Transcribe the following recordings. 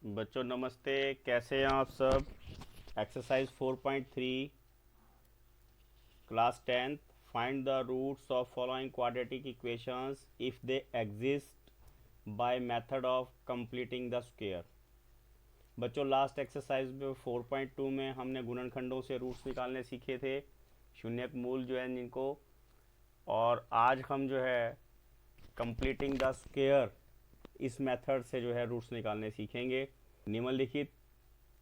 बच्चों नमस्ते, कैसे हैं आप सब। Exercise 4.3 class 10th। Find the roots of following quadratic equations if they exist by method of completing the square. बच्चों लास्ट एक्सरसाइज में 4.2 में हमने गुणनखंडों से रूट्स निकालने सीखे थे, शून्यक मूल जो है जिनको। और आज हम जो है कंप्लीटिंग द स्क्वायर इस मेथड से जो है रूट्स निकालने सीखेंगे। निम्नलिखित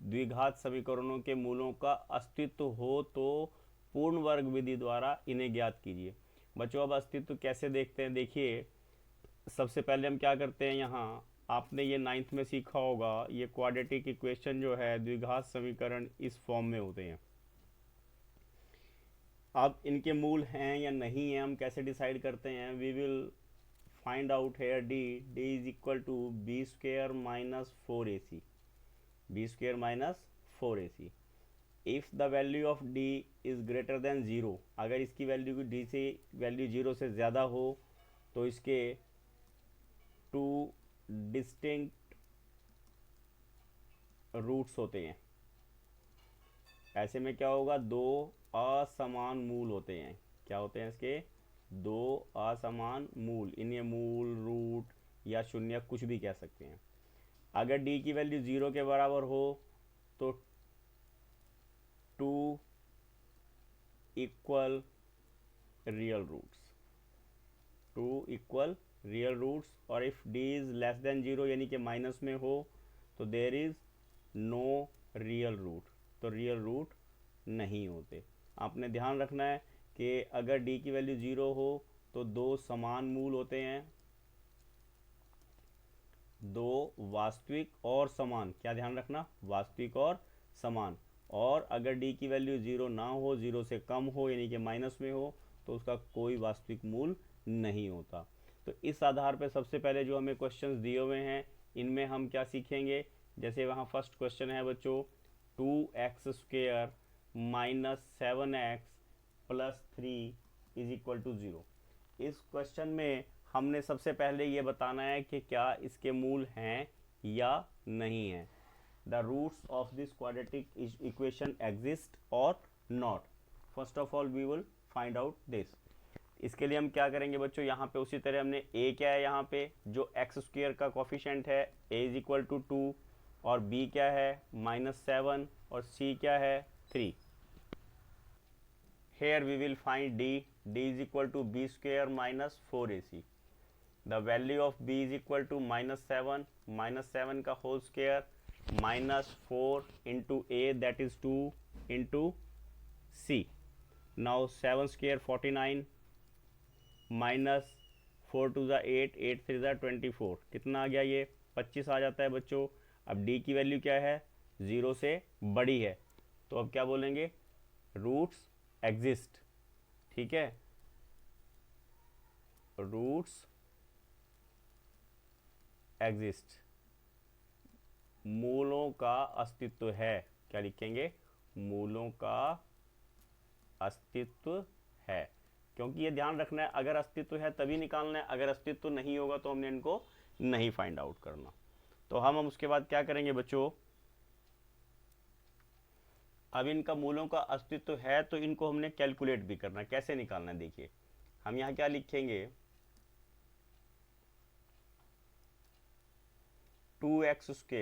द्विघात समीकरणों के मूलों का अस्तित्व हो तो पूर्ण वर्ग विधि द्वारा इन्हें ज्ञात कीजिए। बच्चों अब अस्तित्व कैसे देखते हैं, देखिए सबसे पहले हम क्या करते हैं, यहाँ आपने ये 9th में सीखा होगा, ये क्वाड्रेटिक इक्वेशन जो है द्विघात समीकरण इस फॉर्म में होते हैं। अब इनके मूल हैं या नहीं है हम कैसे डिसाइड करते हैं, we will find out here D is equal to B square minus 4ac, B square minus 4ac। If the value of D is greater than zero, अगर इसकी वैल्यू डी से वैल्यू ज़ीरो से ज़्यादा हो तो इसके टू डिस्टिंक्ट रूट्स होते हैं। ऐसे में क्या होगा, दो असमान मूल होते हैं। क्या होते हैं इसके, दो असमान मूल। इन्हें मूल, रूट या शून्य कुछ भी कह सकते हैं। अगर डी की वैल्यू ज़ीरो के बराबर हो तो two equal real roots, two equal real roots. और if D is less than zero यानी कि माइनस में हो तो there is no real root, तो रियल रूट नहीं होते। आपने ध्यान रखना है कि अगर डी की वैल्यू ज़ीरो हो तो दो समान मूल होते हैं, दो वास्तविक और समान। क्या ध्यान रखना, वास्तविक और समान। और अगर डी की वैल्यू ज़ीरो ना हो, ज़ीरो से कम हो यानी कि माइनस में हो, तो उसका कोई वास्तविक मूल नहीं होता। तो इस आधार पर सबसे पहले जो हमें क्वेश्चंस दिए हुए हैं इनमें हम क्या सीखेंगे, जैसे वहाँ फर्स्ट क्वेश्चन है बच्चों, 2x² minus 7x plus 3 is equal to zero. इस क्वेश्चन में हमने सबसे पहले ये बताना है कि क्या इसके मूल हैं या नहीं हैं। The roots of this quadratic equation exist और not. First of all we will find out this. इसके लिए हम क्या करेंगे बच्चों, यहाँ पे उसी तरह हमने a क्या है, यहाँ पे जो x² का कोफिशिएंट है a इज इक्वल टू 2, और b क्या है -7, और c क्या है 3। Here we will find d is equal to b square minus 4ac. The value of b is equal to -7, -7 का whole square -4 into a, that is 2 into c. Now 7 square 49 minus 4 to the 8, 8 3 the 24, कितना आ गया, ये 25 आ जाता है बच्चों। अब d की value क्या है, ज़ीरो से बड़ी है, तो अब क्या बोलेंगे, रूट्स एग्जिस्ट। ठीक है, रूट्स एग्जिस्ट, मूलों का अस्तित्व है। क्या लिखेंगे, मूलों का अस्तित्व है। क्योंकि ये ध्यान रखना है, अगर अस्तित्व है तभी निकालना है, अगर अस्तित्व नहीं होगा तो हमने इनको नहीं फाइंड आउट करना। तो हम उसके बाद क्या करेंगे बच्चों, अब इनका मूलों का अस्तित्व है तो इनको हमने कैलकुलेट भी करना है। कैसे निकालना है, देखिए हम यहाँ क्या लिखेंगे, 2x²,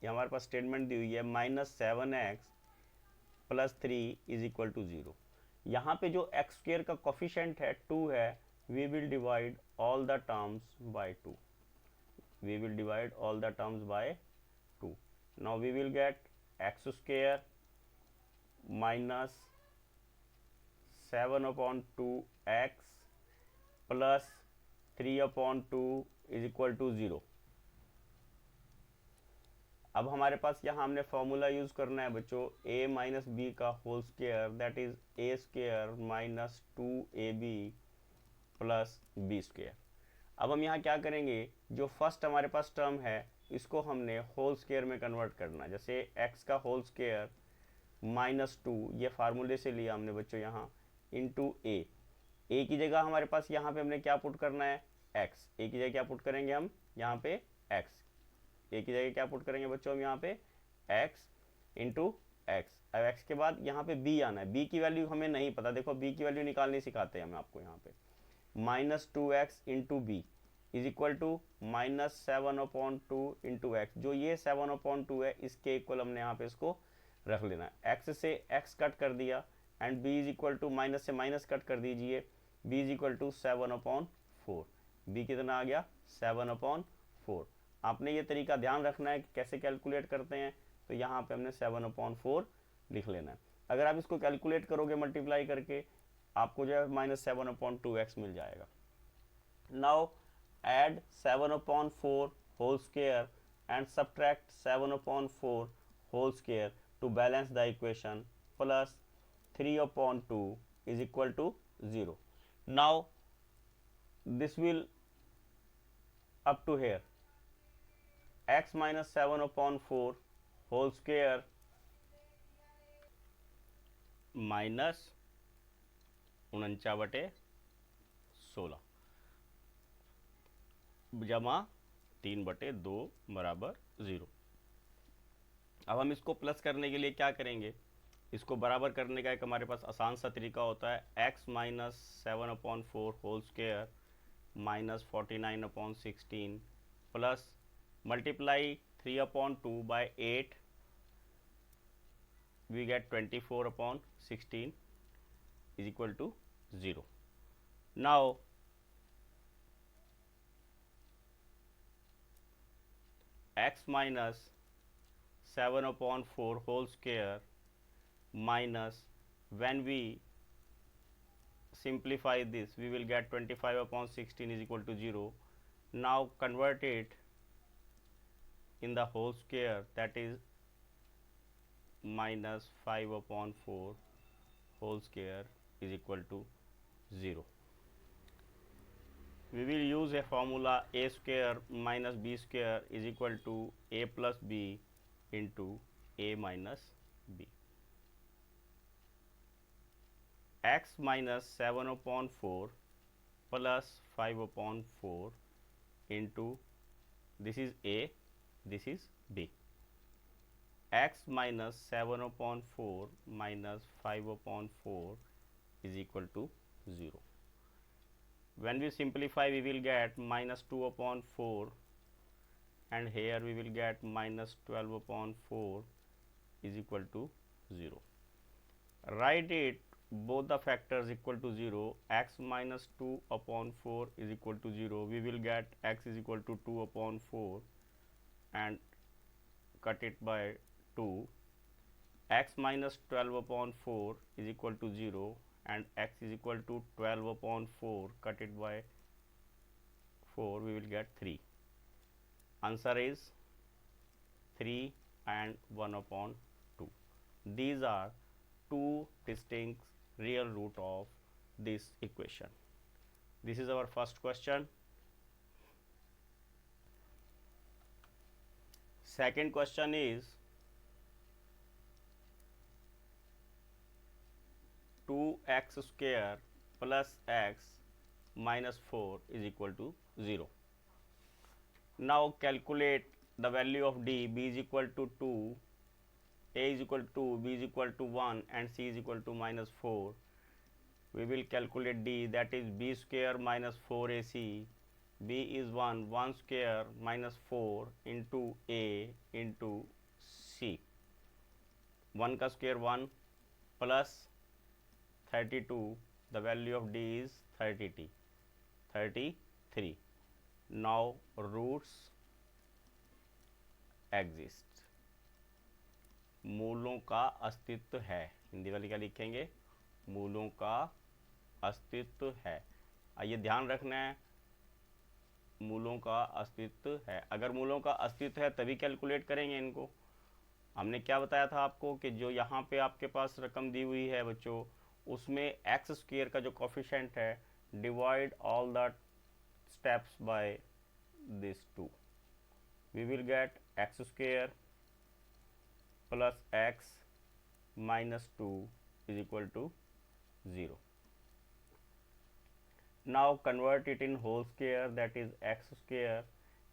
ये हमारे पास स्टेटमेंट दी हुई है, -7x plus 3 is equal to 0। यहाँ पे जो x² का कोफिशिएंट है 2 है, we will divide all the terms by 2, we will divide all the terms by 2। Now we will get x² minus 7/2x plus 3/2 is equal to 0। अब हमारे पास यहाँ हमने फॉर्मूला यूज़ करना है बच्चों, a माइनस बी का whole square, that is a² minus 2ab plus b²। अब हम यहाँ क्या करेंगे, जो फर्स्ट हमारे पास टर्म है इसको हमने होल स्क्वायर में कन्वर्ट करना है। जैसे x का होल स्क्वायर -2, ये फार्मूले से लिया हमने बच्चों यहाँ, इंटू a की जगह हमारे पास यहाँ पे हमने क्या पुट करना है, x। a की जगह क्या पुट करेंगे हम यहाँ पे, x। ए की जगह क्या पुट करेंगे बच्चों हम यहाँ पे x इंटू एक्स। अब x के बाद यहाँ पे b आना है, b की वैल्यू हमें नहीं पता, देखो b की वैल्यू निकालनी सिखाते हैं हमें आपको यहाँ पे। -2x into B is equal to -7/2 into X. जो ये 7/2 है इसके इक्वल हमने यहाँ पे इसको रख लेना है। x से x कट कर दिया and b is equal to minus से माइनस कट कर दीजिए, b is equal to 7/4। b कितना आ गया 7/4। आपने ये तरीका ध्यान रखना है कि कैसे कैलकुलेट करते हैं, तो यहाँ पे हमने 7/4 लिख लेना है। अगर आप इसको कैलकुलेट करोगे मल्टीप्लाई करके आपको जो है -7/2x मिल जाएगा। Now add 7/4 whole square and subtract 7/4 whole square to balance the equation plus 3/2 is equal to 0. Now this will up to here x minus 7/4 whole square minus 49/16 जमा 3/2 बराबर 0। अब हम इसको प्लस करने के लिए क्या करेंगे, इसको बराबर करने का एक हमारे पास आसान सा तरीका होता है, x minus 7/4 whole square minus 49/16 plus multiply 3/2 by 8 we get 24/16 is equal to 0. Now x minus 7/4 whole square minus, when we simplify this we will get 25/16 is equal to 0. Now convert it in the whole square, that is minus 5/4 whole square is equal to 0. We will use a formula a square minus b square is equal to a plus b into a minus b. X minus 7/4 plus 5/4 into, this is a, this is b. X minus 7/4 minus 5/4 is equal to 0. When we simplify we will get minus 2/4 and here we will get minus 12/4 is equal to 0. Write it both the factors equal to 0. X minus 2/4 is equal to 0. We will get x is equal to 2/4 and cut it by 2. X minus 12/4 is equal to 0 and x is equal to 12/4 cut it by 4, we will get 3. Answer is 3 and 1/2. These are two distinct real root of this equation. This is our first question. Second question is 2x square plus x minus 4 is equal to 0. Now calculate the value of d. B is equal to 2, a is equal to 2, b is equal to 1 and c is equal to minus 4. We will calculate d, that is b square minus 4ac. b is 1 square minus 4 into a into c. 1 का square 1 plus 32, the value of d is 33. Now roots exist. मूलों का अस्तित्व है, हिंदी वाली क्या लिखेंगे, मूलों का अस्तित्व है। ये ध्यान रखना है, मूलों का अस्तित्व है। अगर मूलों का अस्तित्व है तभी कैलकुलेट करेंगे इनको। हमने क्या बताया था आपको कि जो यहाँ पे आपके पास रकम दी हुई है बच्चों, उसमें एक्स स्क्वायर का जो कोफिशिएंट है, divide all the steps by this 2, we will get X square plus x minus 2 is equal to 0. Now convert it in whole square, that is x square.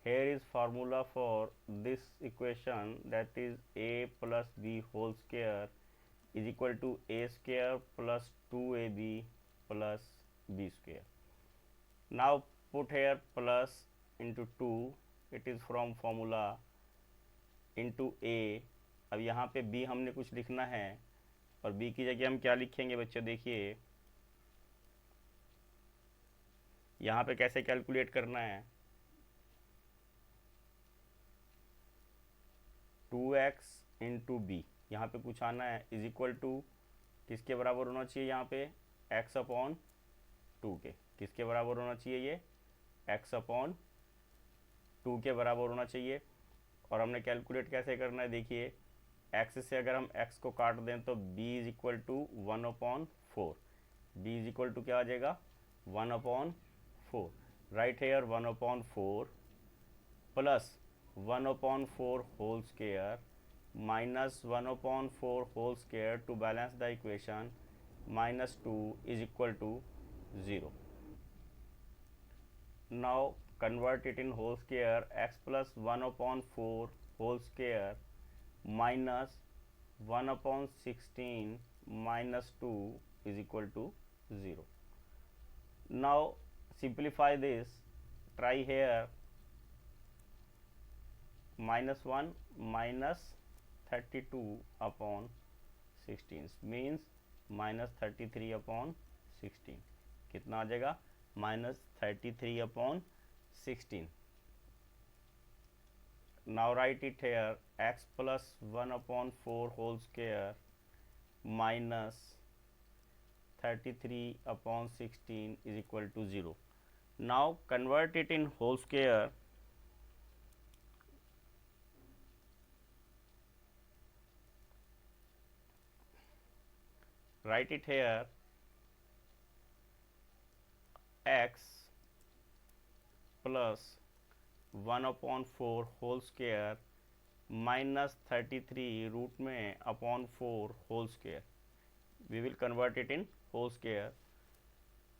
here is formula for this equation, that is a plus b whole square is equal to a square plus 2ab plus b square. Now put here plus into 2, it is from formula into a. अब यहाँ पे b हमने कुछ लिखना है और b की जगह हम क्या लिखेंगे बच्चों, देखिए यहाँ पे कैसे कैलकुलेट करना है, 2x इंटू बी यहाँ पे कुछ आना है इज इक्वल टू किसके बराबर होना चाहिए, यहाँ पे x अपॉन 2 के, किसके बराबर होना चाहिए, ये x अपॉन 2 के बराबर होना चाहिए। और हमने कैलकुलेट कैसे करना है, देखिए x से अगर हम x को काट दें तो b is equal to 1 upon 4, b is equal to क्या आ जाएगा 1 upon 4, right here 1 upon 4 plus 1 upon 4 whole square minus 1 upon 4 whole square to balance the equation minus 2 is equal to 0. Now convert it in whole square, x plus 1 upon 4 whole square minus 1 upon 16 minus 2 is equal to 0. Now simplify this, try here, minus 1 minus 32 upon 16 means minus 33 upon 16, कितना आ जाएगा minus 33 upon 16. Now write it here, x plus 1 upon 4 whole square minus 33 upon 16 is equal to 0. Now convert it in whole square, write it here, x plus 1 upon 4 whole square minus 33 root में upon 4 whole square. We will convert it in whole square,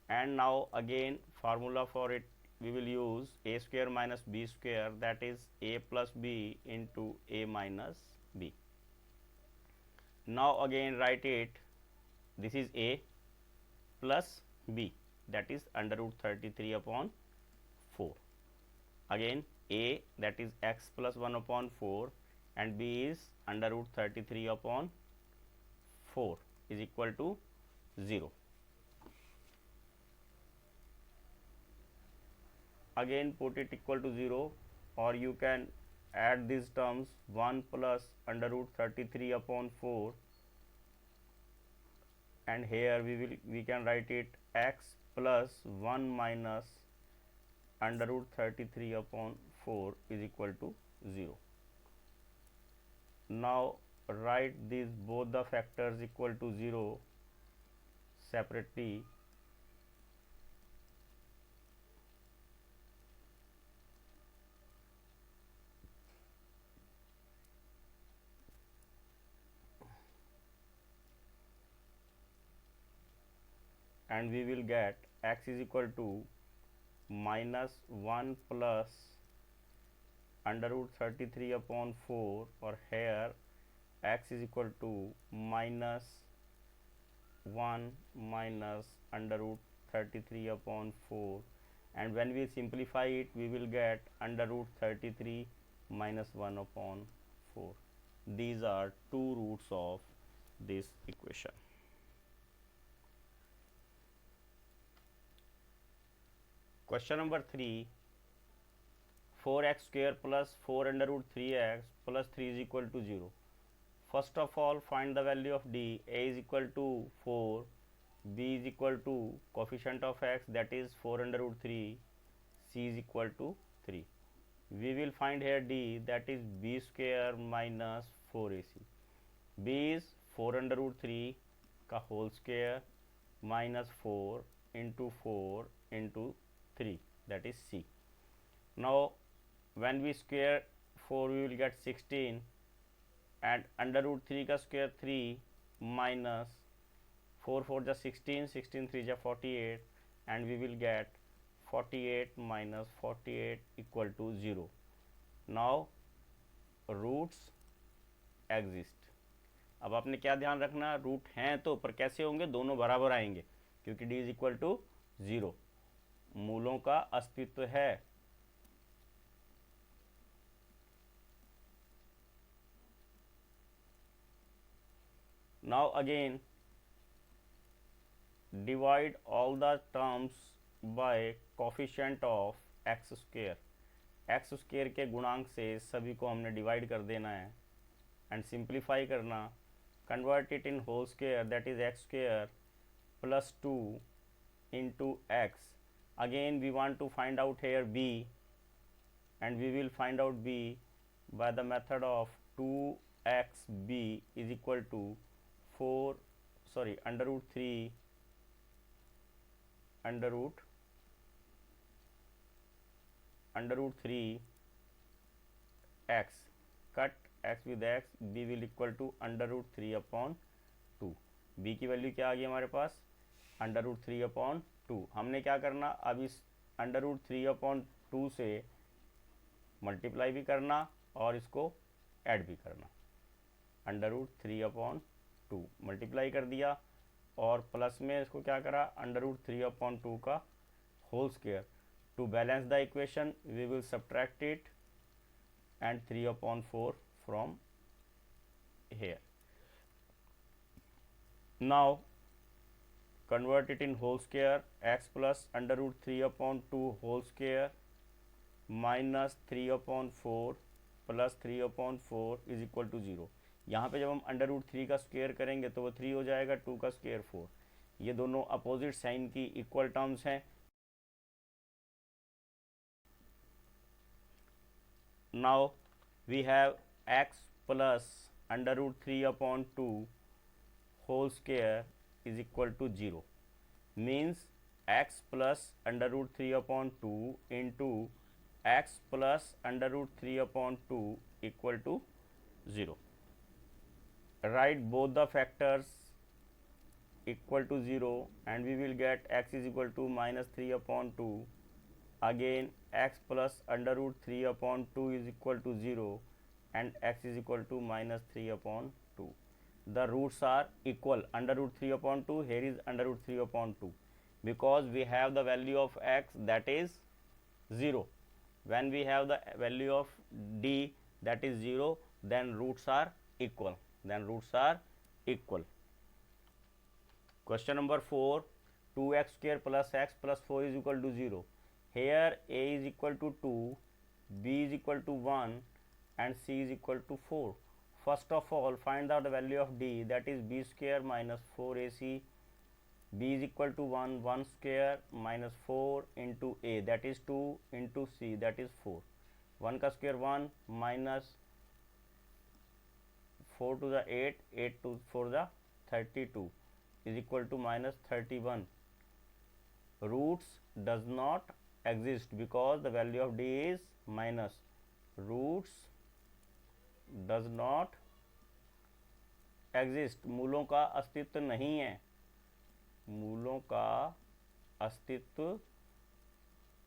and now again formula for it we will use a square minus b square, that is a plus b into a minus b. Now again write it, this is a plus b, that is under root 33 upon 4. Again a, that is x plus 1 upon 4, and b is under root 33 upon 4 is equal to 0. Again put it equal to 0, or you can add these terms, 1 plus under root 33 upon 4, and here we can write it x plus 1 minus under root 33 upon 4 is equal to 0. Now write these both the factors equal to 0 separately, and we will get x is equal to minus 1 plus under root 33 upon 4, or here x is equal to minus 1 minus under root 33 upon 4, and when we simplify it we will get under root 33 minus 1 upon 4. These are two roots of this equation. Question number 3, 4x square plus 4 under root 3x plus 3 is equal to 0. First of all find the value of d. A is equal to 4, b is equal to coefficient of x, that is 4 under root 3, c is equal to 3. We will find here d, that is b square minus 4ac. b is 4 under root 3 का whole square minus 4 into 4 into 3, that is c. Now when we square 4 we will get 16, and under root 3 का square 3 minus 4 4 जा 16, 16 3 जा 48, and we will get 48 minus 48 equal to 0. Now roots exist. अब आपने क्या ध्यान रखना, root हैं तो, पर कैसे होंगे, दोनों बराबर आएंगे क्योंकि d इज इक्वल टू 0, मूलों का अस्तित्व है। Now again divide all the terms by coefficient of x square। x square के गुणांक से सभी को हमने डिवाइड कर देना है एंड सिंप्लीफाई करना, convert it in whole square that is x square plus 2 into x। again we want to find out here b and we will find out b by the method of 2xb is equal to 4 under root 3 under root 3 x, cut x with x, b will equal to under root 3 upon 2। b की value क्या आ गई हमारे पास, under root 3 upon 2। हमने क्या करना, अब इस under root 3 upon 2 से मल्टीप्लाई भी करना और इसको ऐड भी करना। अंडर रूट 3 अपॉन 2 मल्टीप्लाई कर दिया और प्लस में इसको क्या करा, अंडर रूट 3 अपॉन 2 का whole square. To balance the equation we will subtract it and 3 upon 4 from here. Now convert it in whole square, x plus under root 3 upon 2 whole square minus 3 upon 4 plus 3 upon 4 is equal to 0। यहाँ पे जब हम under root 3 का square करेंगे तो वो 3 हो जाएगा, 2 का स्क्वायर 4। ये दोनों अपोजिट साइन की इक्वल टर्म्स हैं। Now we have x plus under root 3 upon 2 whole square is equal to 0, means x plus under root 3 upon 2 into x plus under root 3 upon 2 equal to 0। write both the factors equal to 0 and we will get x is equal to minus 3 upon 2, again x plus under root 3 upon 2 is equal to 0 and x is equal to minus 3 upon 2। the roots are equal, under root 3 upon 2, here is under root 3 upon 2, because we have the value of x that is 0। when we have the value of d that is 0, then roots are equal, Question number 4, 2x square plus x plus 4 is equal to 0। here a is equal to 2, b is equal to 1 and c is equal to 4। first of all find out the value of d, that is b square minus 4ac, b is equal to 1 square minus 4 into a, that is 2 into c, that is 4। 1 का square 1 minus 4 to the 8, 8 to 4 the 32 is equal to minus 31। roots does not exist because the value of d is minus, roots does not exist, मूलों का अस्तित्व नहीं है, मूलों का अस्तित्व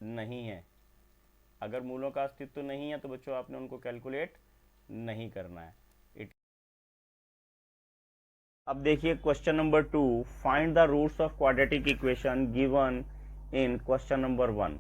नहीं है। अगर मूलों का अस्तित्व नहीं है तो बच्चों आपने उनको कैलकुलेट नहीं करना है। अब देखिए question number 2, find the roots of quadratic equation given in question number 1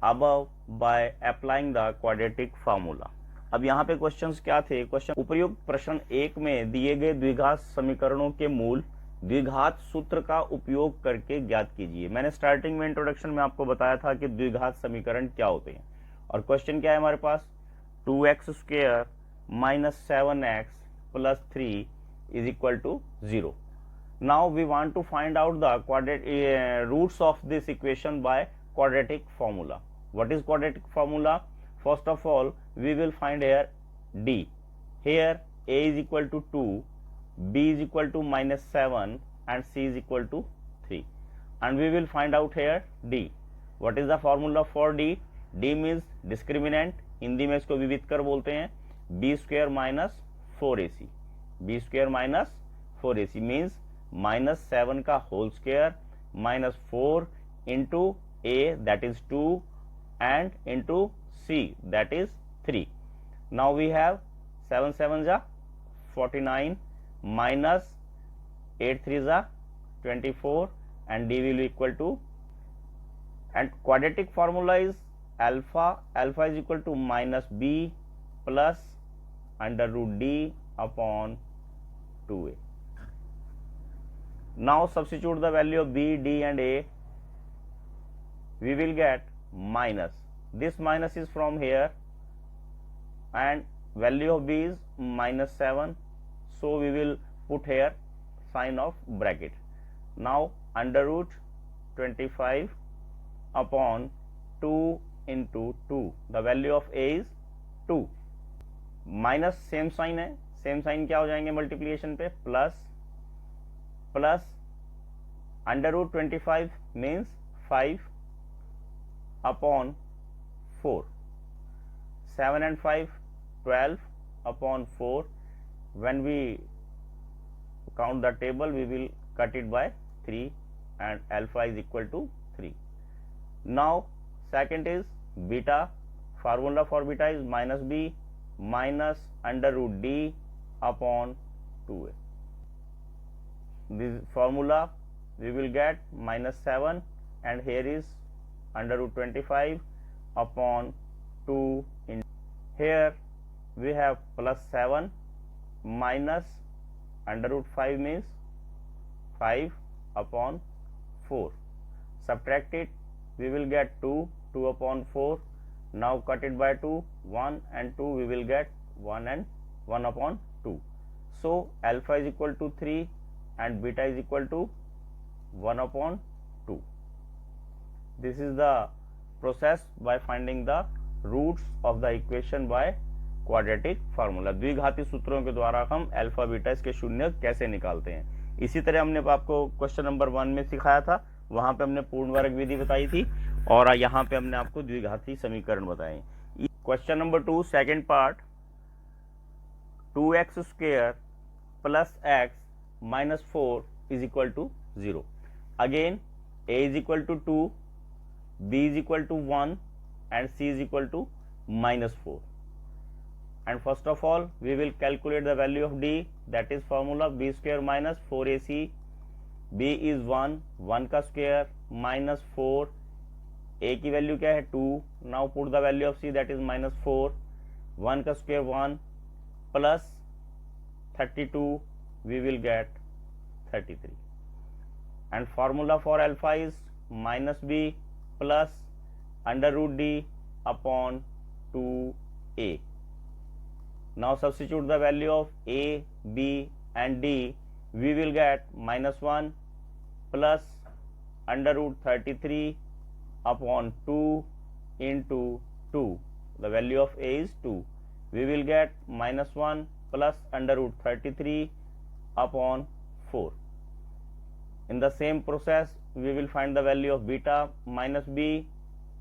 above by applying the quadratic formula. अब यहाँ पे क्वेश्चंस क्या थे, क्वेश्चन उपयुक्त प्रश्न 1 में दिए गए द्विघात समीकरणों के मूल द्विघात सूत्र का उपयोग करके ज्ञात कीजिए। मैंने स्टार्टिंग में इंट्रोडक्शन में आपको बताया था कि द्विघात समीकरण क्या होते हैं और क्वेश्चन क्या है हमारे पास, 2x square minus 7x plus 3 is equal to 0। now we want to find out the roots of this equation by quadratic formula। what is quadratic formula? first of all we will find here d, here a is equal to 2, b is equal to minus 7 and c is equal to 3 and we will find out here d। what is the formula for d? d means discriminant, Hindi में इसको विविधकर बोलते हैं, b square minus 4ac, b square minus 4ac means minus 7 का whole square minus 4 into a that is 2 and into c that is 3. Now we have 7 7 जा 49 minus 8 3 जा 24 and d will be equal to, and quadratic formula is alpha is equal to minus b plus under root d upon 2a. Now substitute the value of b, d and a. We will get minus, this minus is from here and value of b is minus 7, so we will put here sign of bracket. Now under root 25 upon 2 into 2, the value of a is 2, minus same sign है, same sign क्या हो जाएंगे multiplication पे, plus plus under root 25 means 5 upon 4, 7 and 5 12 upon 4. When we count the table we will cut it by 3 and alpha is equal to 3. Now second is beta, formula for beta is minus b minus under root d upon 2a. This formula we will get minus 7 and here is under root 25 upon 2 in here we have plus 7 minus under root 5 means 5 upon 4, subtract it, we will get 2 upon 4. Now cut it by 2, 1 and 2, we will get 1 and 1 upon 2. So alpha is equal to 3 and beta is equal to 1 upon 2. This is the process by finding the roots of the equation by quadratic formula. द्विघाती सूत्रों के द्वारा हम alpha beta इसके शून्य कैसे निकालते हैं. इसी तरह हमने आपको क्वेश्चन नंबर 1 में सिखाया था, वहां पे हमने पूर्ण वर्ग विधि बताई थी और यहाँ पे हमने आपको द्विघाती समीकरण बताए. Question number 2 second part, 2x square plus x minus 4 is equal to 0. Again a is equal to 2, b is equal to 1 and c is equal to minus 4. And first of all we will calculate the value of d, that is formula b square minus 4ac. b is 1, 1 का square minus 4, a की value क्या है 2. Now put the value of c that is minus 4, 1 का square 1 plus 32 we will get 33. And formula for alpha is minus b plus under root d upon 2a. Now substitute the value of a, b and d, we will get minus 1 plus under root 33 upon 2 into 2, the value of a is 2, we will get minus 1 plus under root 33 upon 4. In the same process we will find the value of beta, minus b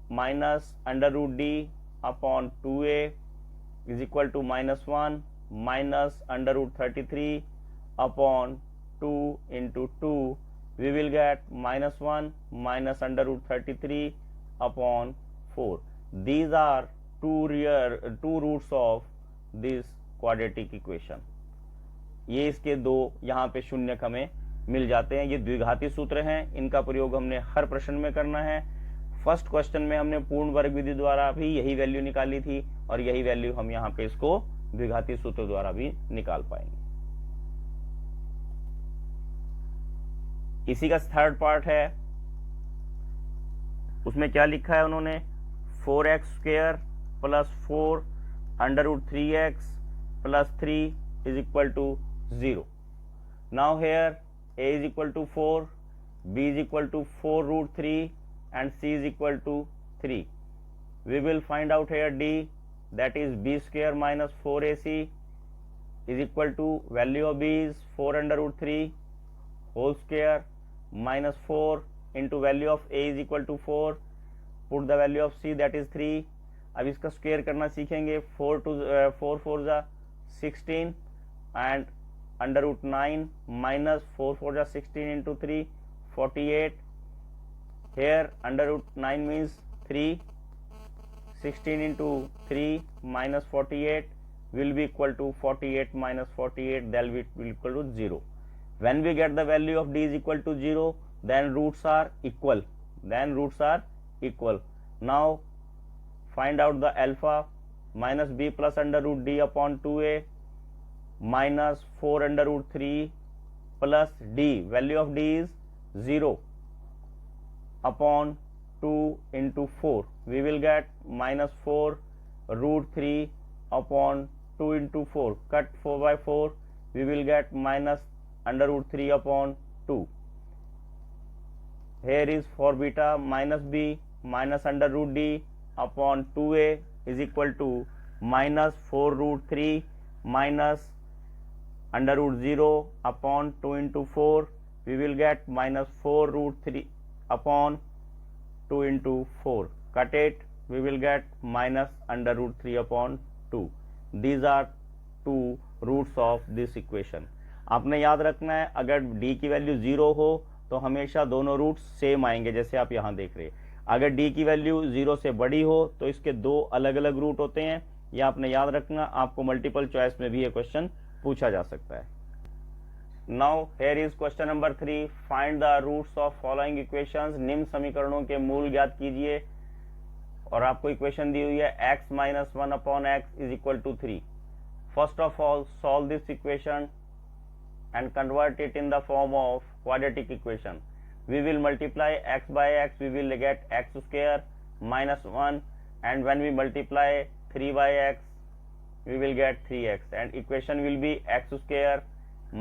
minus under root d upon 2a is equal to minus 1 minus under root 33 upon 2 into 2, we will get minus 1 minus under root 33 upon 4. These are two roots of this quadratic equation. ये इसके दो यहाँ पे शून्य हमें मिल जाते हैं. ये द्विघाती सूत्र हैं, इनका प्रयोग हमने हर प्रश्न में करना है. फर्स्ट क्वेश्चन में हमने पूर्ण वर्ग विधि द्वारा भी यही वैल्यू निकाली थी और यही वैल्यू हम यहाँ पे इसको द्विघाती सूत्र द्वारा भी निकाल पाएंगे. इसी का थर्ड पार्ट है, उसमें क्या लिखा है उन्होंने, 4x square plus 4 under root 3x plus 3 is equal to 0. Now here a is equal to 4, b is equal to 4 root 3 and c is equal to 3. We will find out here d, that is b square minus 4ac is equal to value of b is 4 under root 3 whole square minus 4 into value of a is equal to 4, put the value of c that is 3. अब इसका square करना सीखेंगे. 4 4 जा 16 and under root 9 minus 4 4 जा 16 into 3 48. Here under root 9 means 3, 16 into 3 minus 48 will be equal to 48 minus 48, that will be equal to 0. When we get the value of d is equal to 0, then roots are equal. Now find out the alpha. Minus b plus under root d upon 2a minus 4 under root 3 plus d, value of d is 0 upon 2 into 4. We will get minus 4 root 3 upon 2 into 4. Cut 4 by 4, we will get minus under root 3 upon 2. Here is for beta minus b minus under root d upon 2a is equal to minus 4 root 3 minus under root 0 upon 2 into 4. We will get minus 4 root 3 upon 2 into 4. Cut it, we will get minus under root 3 upon 2. These are two roots of this equation. आपने याद रखना है, अगर d की value 0 हो तो हमेशा दोनों रूट्स सेम आएंगे, जैसे आप यहाँ देख रहे हैं। अगर d की वैल्यू 0 से बड़ी हो तो इसके दो अलग अलग रूट होते हैं, ये आपने याद रखना। आपको मल्टीपल चॉइस में भी ये क्वेश्चन पूछा जा सकता है। Now here is question number 3, find the roots of following equations. निम्न समीकरणों के मूल ज्ञात कीजिए। और आपको इक्वेशन दी हुई है x minus 1 upon X is equal to 3। First of all solve this equation and convert it in the form of quadratic equation. We will multiply x by x, we will get x square minus 1, and when we multiply 3 by x, we will get 3x, and equation will be x square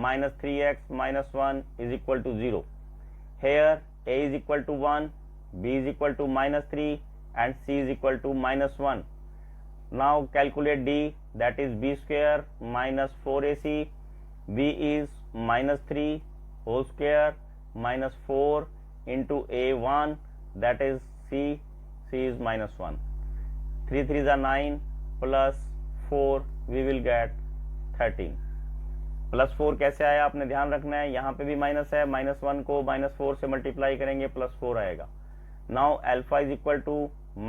minus 3x minus 1 is equal to 0. Here a is equal to 1, b is equal to minus 3, and c is equal to minus 1. Now calculate d, that is b square minus 4ac. b is minus 3 whole square minus 4 into a1, that is c is minus 1. 3 3s are 9 plus 4 we will get 13. Plus 4 कैसे आया आपने ध्यान रखना है, यहाँ पे भी minus है, माइनस 1 को माइनस 4 से मल्टीप्लाई करेंगे, प्लस 4 आएगा। Now alpha is equal to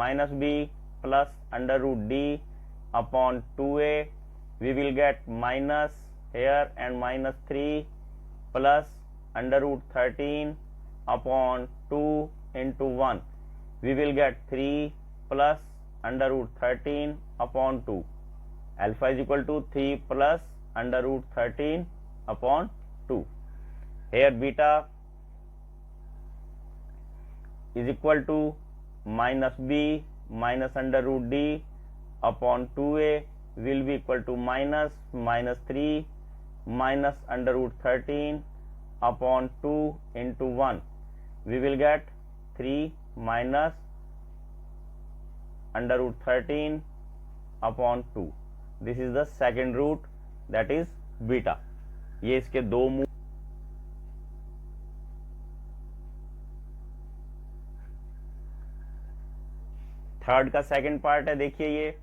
minus B plus under root D upon 2a. We will get minus here and minus 3 plus under root 13 upon 2 into 1. We will get 3 plus under root 13 upon 2. Alpha is equal to 3 plus under root 13 upon 2. Here beta is equal to minus b minus under root d upon 2a will be equal to minus 3 minus under root 13 upon 2 into 1. We will get 3 minus under root 13 upon 2. This is the second root, that is beta. ये इसके दो मूल। Third का second part है, देखिए ये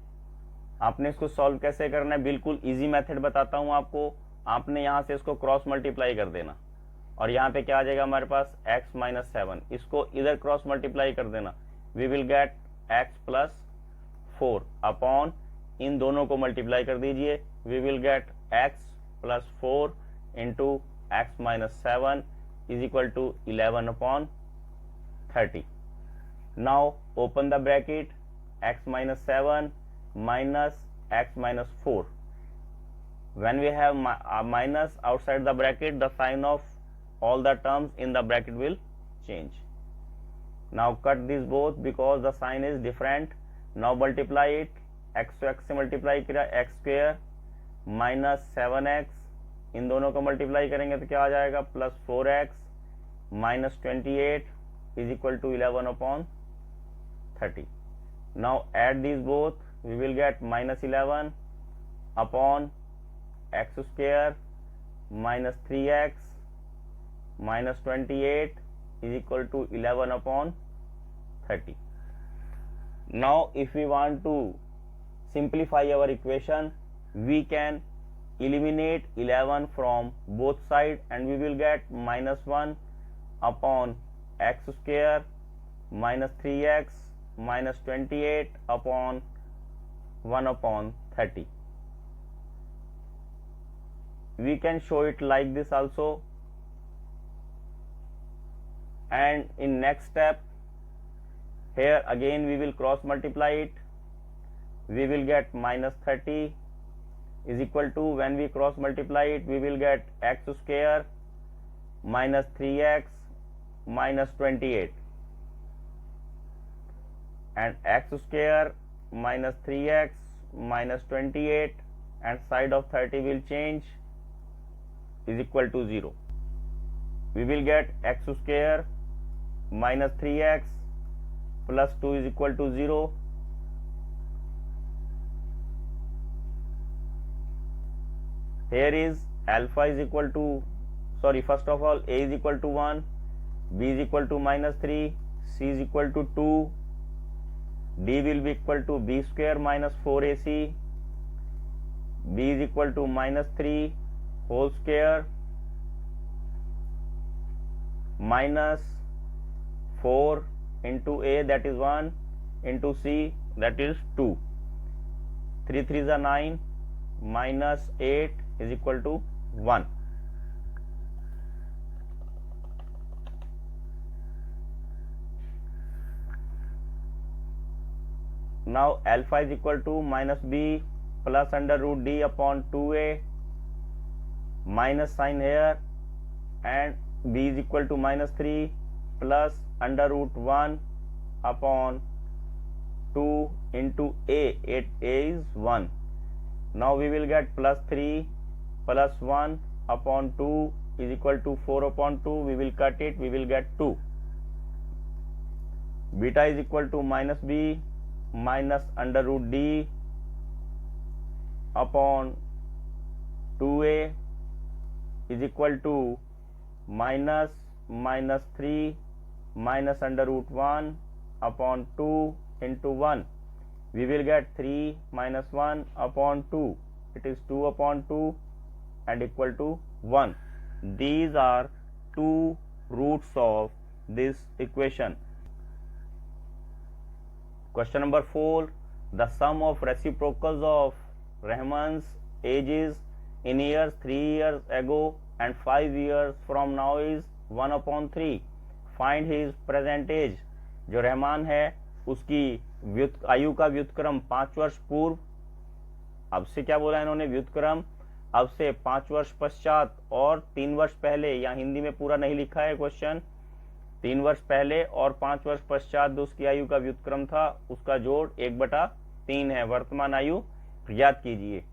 आपने इसको सॉल्व कैसे करना है, बिल्कुल इजी मेथड बताता हूं आपको। आपने यहां से इसको क्रॉस मल्टीप्लाई कर देना और यहाँ पे क्या आ जाएगा हमारे पास x माइनस 7, इसको इधर क्रॉस मल्टीप्लाई कर देना। We will get x plus 4 upon इन दोनों को मल्टीप्लाई कर दीजिए। We will get x plus 4 into x minus 7 is equal to 11 upon 30. Now open the bracket, x minus 7 minus x minus 4. When we have minus outside the bracket, the sign of all the terms in the bracket will change. Now cut these both because the sign is different. Now multiply it. x to x से multiply किया, x square minus 7x, इन दोनों को multiply करेंगे तो क्या आ जाएगा, plus 4x minus 28 is equal to 11 upon 30. Now add these both, we will get minus 11 upon x square minus 3x minus 28 is equal to 11 upon 30. Now if we want to simplify our equation, we can eliminate 11 from both sides and we will get minus 1 upon x square minus 3x minus 28 upon 1 upon 30. We can show it like this also, and in next step here again we will cross multiply it. We will get minus 30 is equal to, when we cross multiply it, we will get x square minus 3x minus 28, and x square minus 3x minus 28 and side of 30 will change, is equal to 0. We will get x square minus 3x plus 2 is equal to 0. Here is alpha is equal to, first of all, a is equal to 1, b is equal to minus 3, c is equal to 2, d will be equal to b square minus 4ac, b is equal to minus 3 whole square minus 4 into a, that is 1, into c, that is 2. 3 3s are 9, minus 8 is equal to 1. Now alpha is equal to minus b plus under root d upon 2a, minus sign here, and b is equal to minus 3 plus under root 1 upon 2 into a is 1. Now we will get plus 3 plus 1 upon 2 is equal to 4 upon 2. We will cut it, we will get 2. Beta is equal to minus b minus under root d upon 2a is equal to minus 3 minus under root 1 upon 2 into 1. We will get 3 minus 1 upon 2. It is 2 upon 2 and equal to 1. These are two roots of this equation. Question number 4. The sum of reciprocals of Rahman's ages in years 3 years ago and 5 years from now is 1 upon 3. Find his present age. जो रहमान है उसकी आयु का व्युत्क्रम 5 वर्ष पूर्व, अब से क्या बोला इन्होंने, व्युत्क्रम अब से 5 वर्ष पश्चात और 3 वर्ष पहले, या हिंदी में पूरा नहीं लिखा है क्वेश्चन, 3 वर्ष पहले और 5 वर्ष पश्चात जो उसकी आयु का व्युत्क्रम था उसका जोड़ 1/3 है। वर्तमान आयु ज्ञात कीजिए।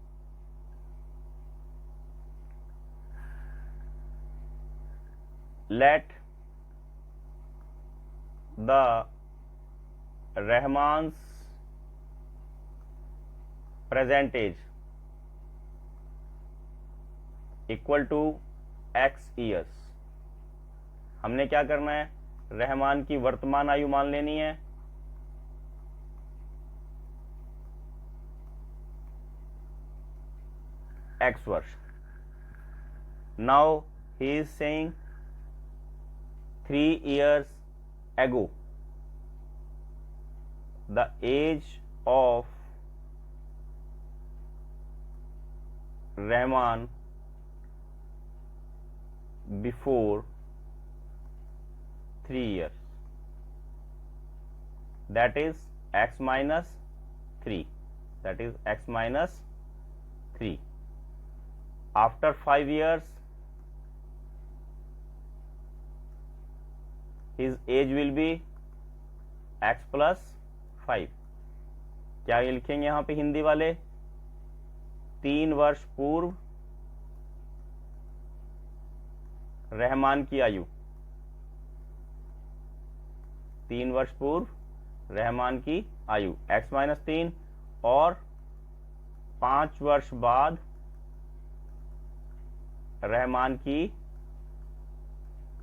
Let the Rahman's present age equal to x years. हमने क्या करना है, रहमान की वर्तमान आयु मान लेनी है, x वर्ष। Now he is saying 3 years ago the age of Rahman before 3 years, that is x minus 3, that is x minus 3. After 5 years his age will be x plus 5. क्या लिखेंगे यहाँ पे हिंदी वाले, 3 वर्ष पूर्व रहमान की आयु, 3 वर्ष पूर्व रहमान की आयु x माइनस 3, और 5 वर्ष बाद रहमान की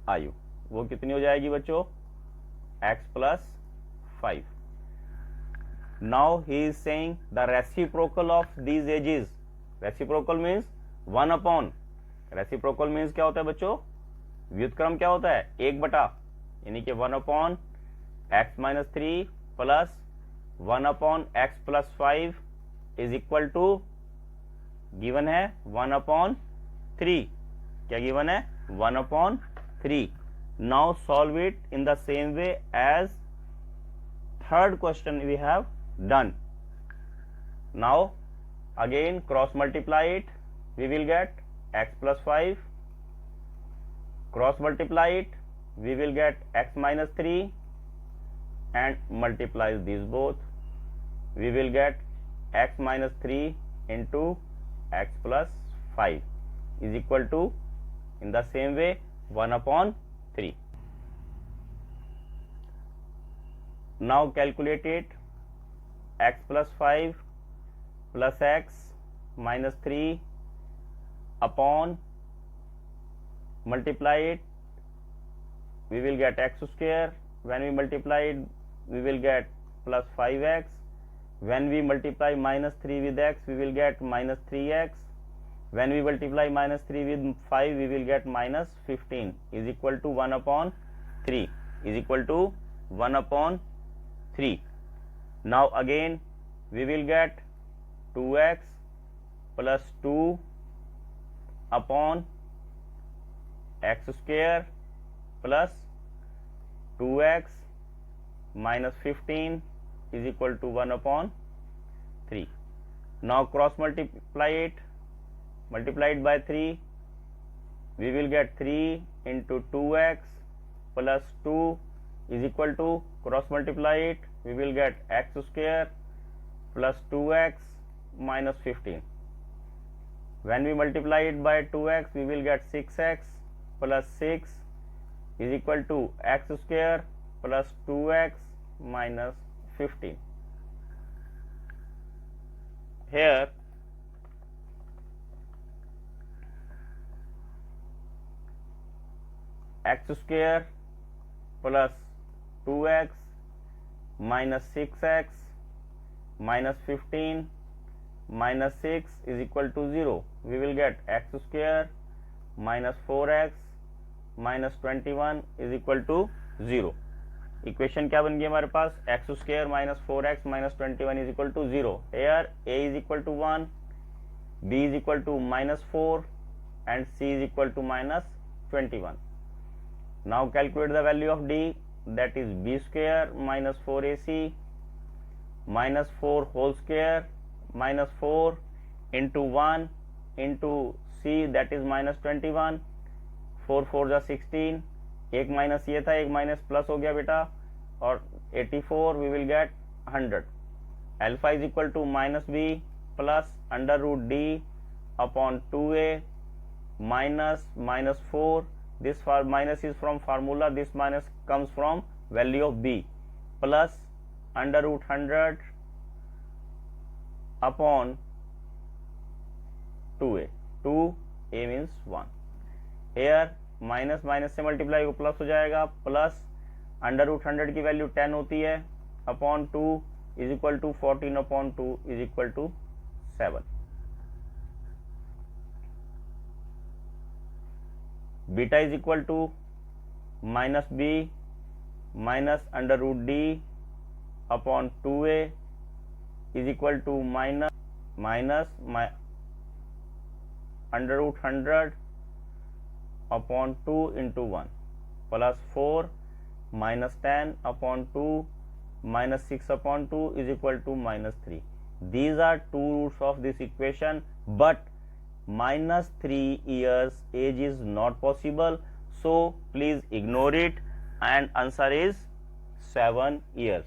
आयु, वो कितनी हो जाएगी बच्चों, x plus 5. Now he is saying the reciprocal of these ages. Reciprocal means 1 upon. Reciprocal means क्या होता है बच्चों, व्युत्क्रम क्या होता है, 1 बटा, यानी कि 1 upon x minus 3 plus 1/x+5 is equal to given है 1/3। क्या गिवन है? 1/3। Now solve it in the same way as third question we have done. Now again cross multiply it, we will get x+5, cross multiply it, we will get x-3, and multiply these both, we will get x-3 into x+5 is equal to, in the same way, 1/3. Now calculate it. x+5 plus x minus 3 upon, multiply it, we will get x square. When we multiply it, we will get plus 5x. When we multiply minus 3 with x, we will get minus 3x. When we multiply minus 3 with 5, we will get minus 15 is equal to 1/3 is equal to 1/3. Now again we will get 2x plus 2 upon x square plus 2x minus 15 is equal to 1/3. Now cross multiply it, multiply it by 3, we will get 3 into 2x plus 2 is equal to, cross multiply it, we will get x square plus 2x minus 15. When we multiply it by 2x, we will get 6x plus 6 is equal to x square plus 2x minus 15. Here x square plus 2x minus 6x minus 15 minus 6 is equal to 0. We will get x square minus 4x minus 21 is equal to 0. Equation क्या बन गई हमारे पास? x square minus 4x minus 21 is equal to 0. Here a is equal to 1, b is equal to minus 4 and c is equal to minus 21. Now calculate the value of d, that is b square minus 4ac minus 4 whole square minus 4 into 1 into c, that is minus 21, 4 4 जा 16, एक minus ये था, एक minus plus हो गया बेटा, और 84 we will get 100. Alpha is equal to minus B plus under root D upon 2a minus minus 4, this for minus is from formula, this minus comes from value of b, plus under root 100 upon 2a, 2a means 1. here minus minus से multiply को plus हो जाएगा, plus under root 100 की value 10 होती है, upon 2 is equal to 14 upon 2 is equal to 7. Beta is equal to minus B minus under root D upon 2a is equal to minus minus under root 100 upon 2 into 1 plus 4 minus 10 upon 2 minus 6 upon 2 is equal to minus 3. These are two roots of this equation, but minus 3 years age is not possible, so please ignore it, and answer is 7 years.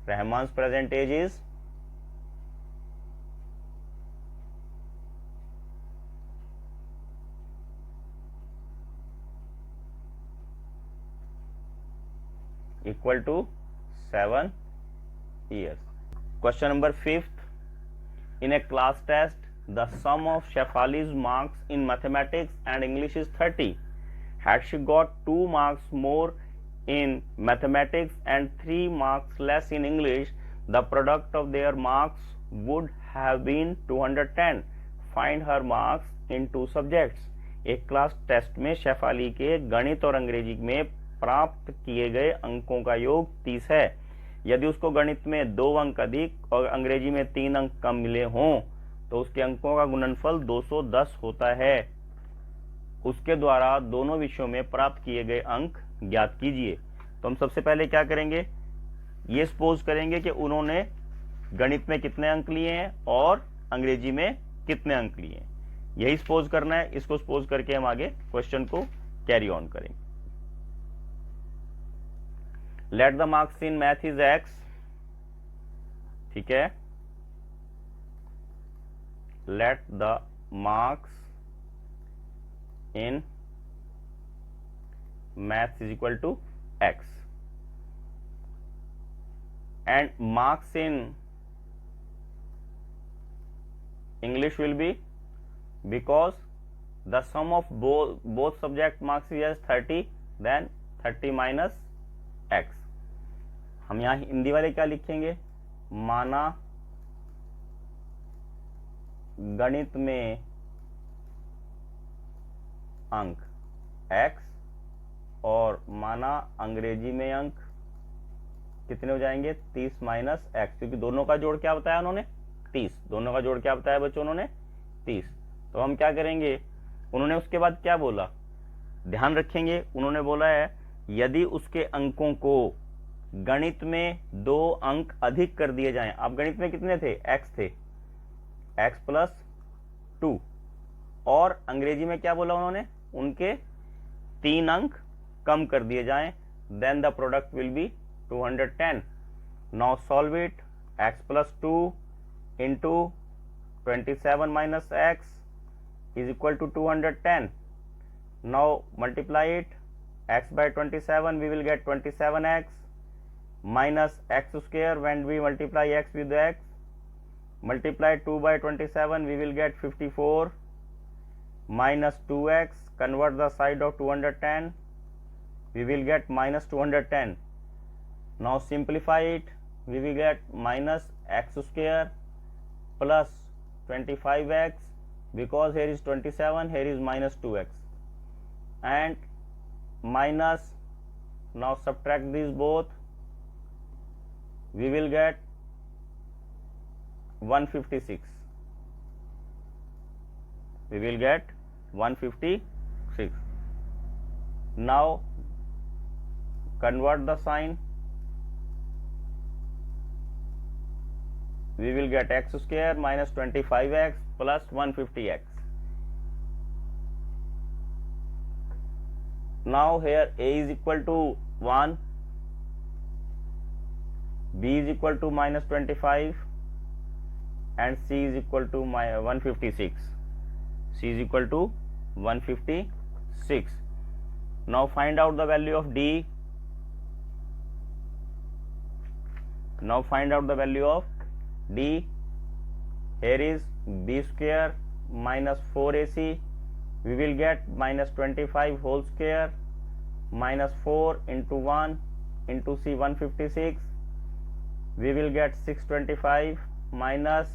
Rahman's present age is equal to 7 years. Question number 5th. In a class test, the sum of Shefali's marks in mathematics and English is 30. Had she got 2 marks more in mathematics and 3 marks less in English, the product of their marks would have been 210. Find her marks in 2 subjects. एक class test में शेफाली के गणित और अंग्रेजी में प्राप्त किए गए अंकों का योग 30 है। यदि उसको गणित में 2 अंक अधिक और अंग्रेजी में 3 अंक कम मिले हों तो उसके अंकों का गुणनफल 210 होता है। उसके द्वारा दोनों विषयों में प्राप्त किए गए अंक ज्ञात कीजिए। तो हम सबसे पहले क्या करेंगे, ये सपोज करेंगे कि उन्होंने गणित में कितने अंक लिए हैं और अंग्रेजी में कितने अंक लिए हैं, यही सपोज करना है। इसको सपोज करके हम आगे क्वेश्चन को कैरी ऑन करेंगे। Let the marks in math is X, ठीक है, let the marks in math is equal to X and marks in English will be, because the sum of both subject marks is as 30, then 30 minus x। हम यहाँ हिंदी वाले क्या लिखेंगे, माना गणित में अंक x और माना अंग्रेजी में अंक कितने हो जाएंगे, 30 माइनस एक्स, क्योंकि दोनों का जोड़ क्या बताया उन्होंने, 30। दोनों का जोड़ क्या बताया बच्चों उन्होंने, 30। तो हम क्या करेंगे, उन्होंने उसके बाद क्या बोला, ध्यान रखेंगे, उन्होंने बोला है यदि उसके अंकों को गणित में 2 अंक अधिक कर दिए जाएं। अब गणित में कितने थे, एक्स थे, एक्स प्लस 2, और अंग्रेजी में क्या बोला उन्होंने, उनके 3 अंक कम कर दिए जाएं, then the product will be 210। Now solve it, x plus 2 into 27 minus x is equal to 210. Now multiply it, x by 27 we will get 27x minus x square, when we multiply x with x, multiply 2 by 27 we will get 54 minus 2x, convert the side of 210, we will get minus 210. Now simplify it, we will get minus x square plus 25x, because here is 27, here is minus 2x, and minus, now subtract these both, we will get 156, we will get 156. Now convert the sign, we will get x square minus 25x plus 150x. Now here a is equal to 1, b is equal to minus 25, and c is equal to 156. c is equal to 156. Now find out the value of d. Now find out the value of d. Here is b square minus 4ac, we will get minus 25 whole square minus 4 into 1 into c 156, we will get 625 minus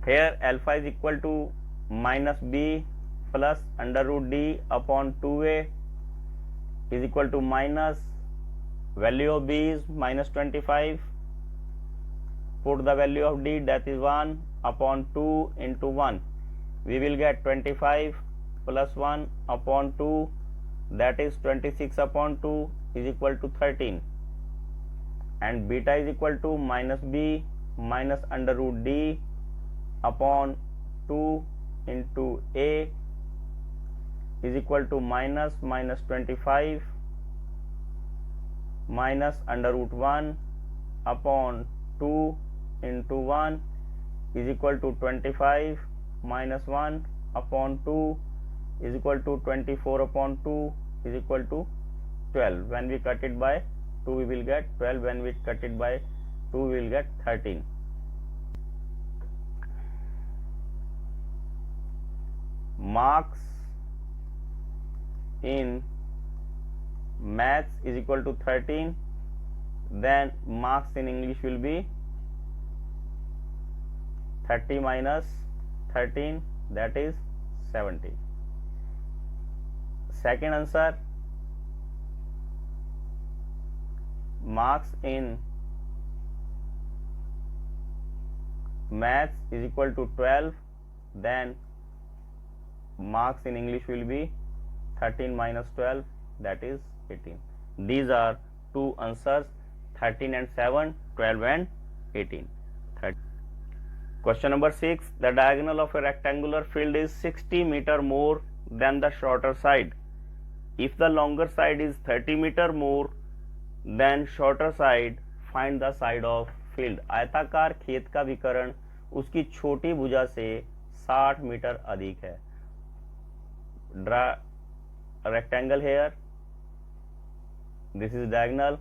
here alpha is equal to minus b plus under root d upon 2a is equal to minus value of b is minus 25, put the value of d, that is 1 upon 2 into 1, we will get 25 plus 1 upon 2, that is 26 upon 2 is equal to 13, and beta is equal to minus b minus under root d upon 2 into a is equal to minus 25 minus under root 1 upon 2 into 1 is equal to 25 minus 1 upon 2 is equal to 24 upon 2 is equal to 12. When we cut it by 2 we will get 12, when we cut it by 2 we will get 13. Marks in maths is equal to 13, then marks in English will be 30 minus 13, that is 70. Second answer, marks in maths is equal to 12, then marks in English will be 13 minus 12, that is 18. These are two answers, 13 and 7, 12 and 18. Question number 6. The diagonal of a rectangular field is 60 meter more than the shorter side. If the longer side is 30 meter more than shorter side, find the side of field. आयताकार खेत का विकर्ण उसकी छोटी भुजा से 60 metre अधिक है. Draw a rectangle here. This is diagonal.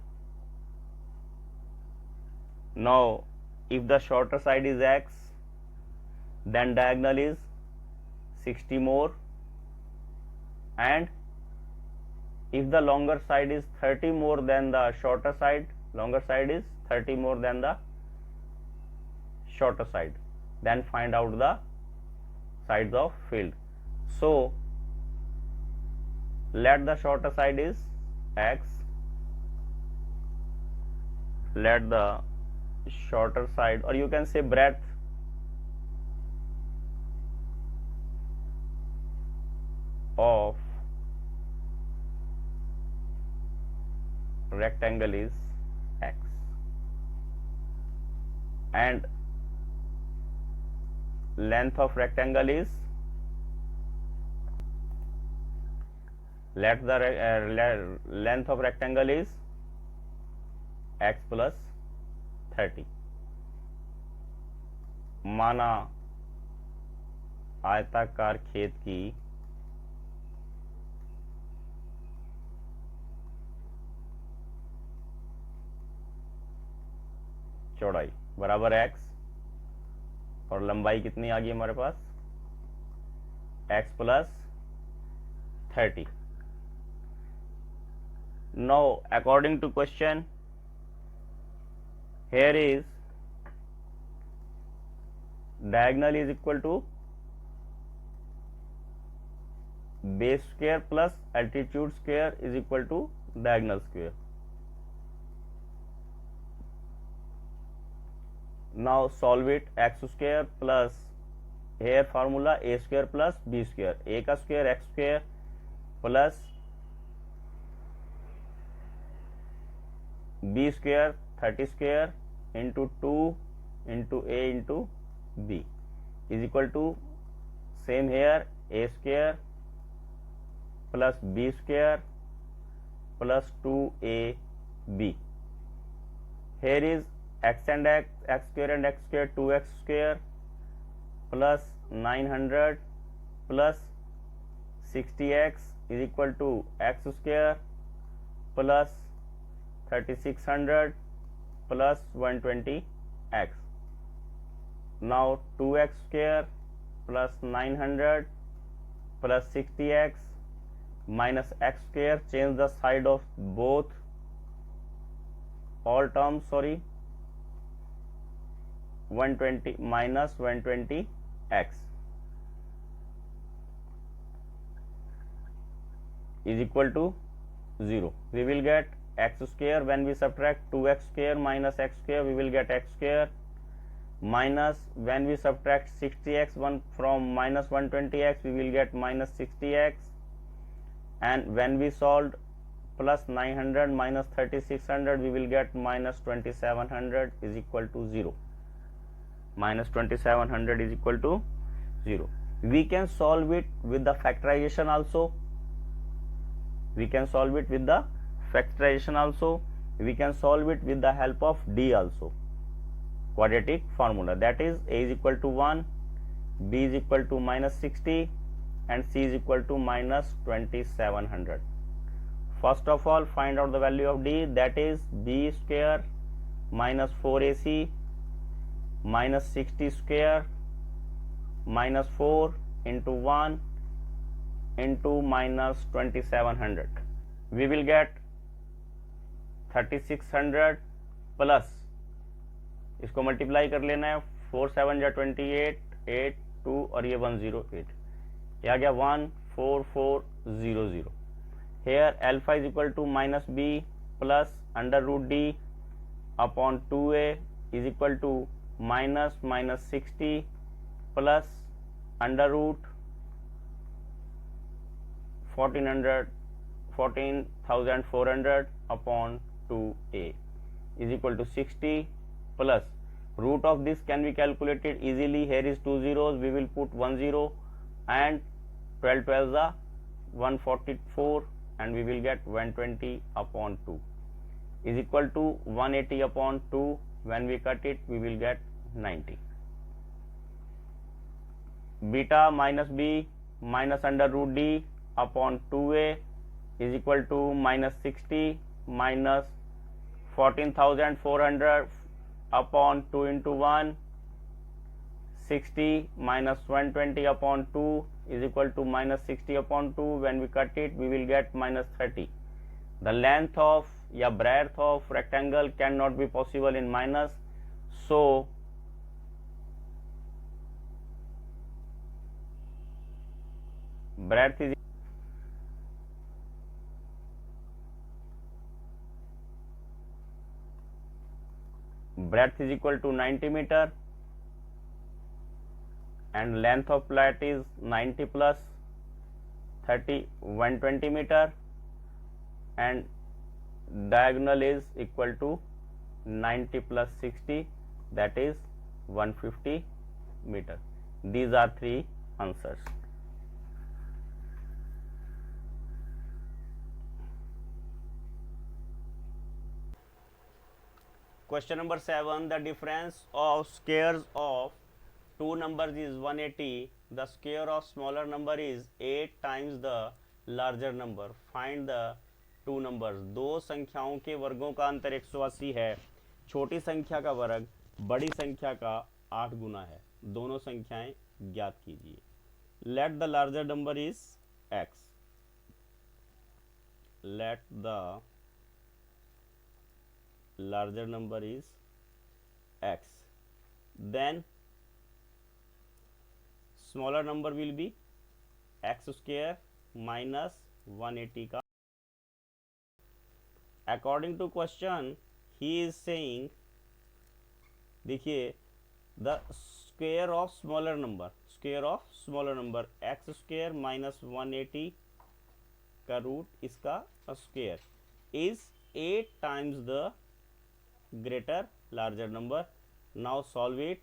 Now, if the shorter side is x, then diagonal is 60 more, and if the longer side is 30 more than the shorter side, longer side is 30 more than the shorter side, then find out the sides of field. So let the shorter side is x, let the shorter side, or you can say breadth, of rectangle is x, and length of rectangle is, let the length of rectangle is x plus 30. माना आयताकार खेत की चौड़ाई बराबर x और लंबाई कितनी आ गई हमारे पास, x plus 30. Now according to question, here is diagonal is equal to base square plus altitude square is equal to diagonal square. Now solve it. X square plus, here formula a square plus b square, a का square x square plus b square 30 square into 2 into a into b is equal to, same here, a square plus b square plus 2ab. Here is x and x square and x square, 2x square plus 900 plus 60x is equal to x square plus 3600 plus 120x. Now 2x square plus 900 plus 60x minus x square, change the side of both, all terms, sorry, 120 minus 120x is equal to 0. We will get x square, when we subtract 2x square minus x square, we will get x square, minus when we subtract 60x from minus 120x, we will get minus 60x, and when we solved plus 900 minus 3600, we will get minus 2700 is equal to 0. Minus 2700 is equal to 0. We can solve it with the factorization also. We can solve it with the factorization also. We can solve it with the help of D also. Quadratic formula, that is a is equal to 1, b is equal to minus 60, and c is equal to minus 2700. First of all, find out the value of D, that is b square minus 4ac minus 60 square minus 4 into 1 into minus 2700. We will get 3600 plus, इसको multiply कर लेना है, 4 7 जा 28, 8 2 और ये 108, ये आ गया 14400. here alpha is equal to minus b plus under root d upon 2a is equal to minus 60 plus under root 14,400 upon 2a is equal to 60 plus root of this can be calculated easily. Here is 2 zeros, we will put 1 0 and 12 12 are 144 and we will get 120 upon 2 is equal to 180 upon 2. When we cut it, we will get 90. Beta minus b minus under root d upon 2a is equal to minus 60 minus 14,400 upon 2 into 1, 60 minus 120 upon 2 is equal to minus 60 upon 2. When we cut it, we will get minus 30. The length of या breadth of rectangle cannot be possible in minus, so breadth is equal to 90 meter and length of plate is 90 plus 30 120 meter and diagonal is equal to 90 plus 60, that is 150 meter. These are three answers. Question number 7. The difference of squares of two numbers is 180. The square of smaller number is 8 times the larger number. Find the two numbers. दो संख्याओं के वर्गों का अंतर 180 है. छोटी संख्या का वर्ग बड़ी संख्या का 8 गुना है. दोनों संख्याएं ज्ञात कीजिए. Let the larger number is x. Let the larger number is x. Then smaller number will be x square minus 180 का. According to question, he is saying, देखिए, the square of smaller number x square minus 180 का root इसका square is 8 times the greater larger number. Now solve it.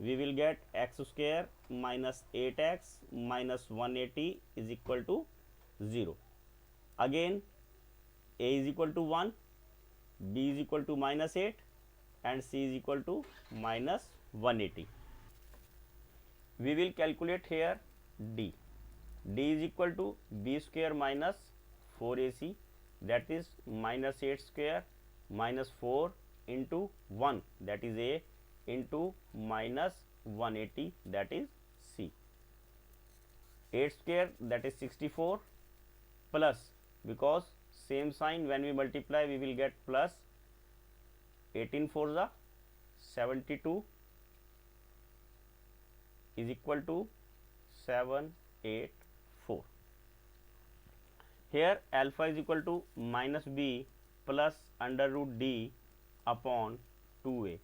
We will get x square minus 8x minus 180 is equal to 0. Again a is equal to 1, b is equal to minus 8 and c is equal to minus 180. We will calculate here d. d is equal to b square minus 4ac, that is minus 8 square minus 4 into 1, that is a, into minus 180, that is c. 8 square, that is 64, plus, because same sign, when we multiply we will get plus 18 fours are 72 is equal to 784. Here alpha is equal to minus b plus under root d upon 2a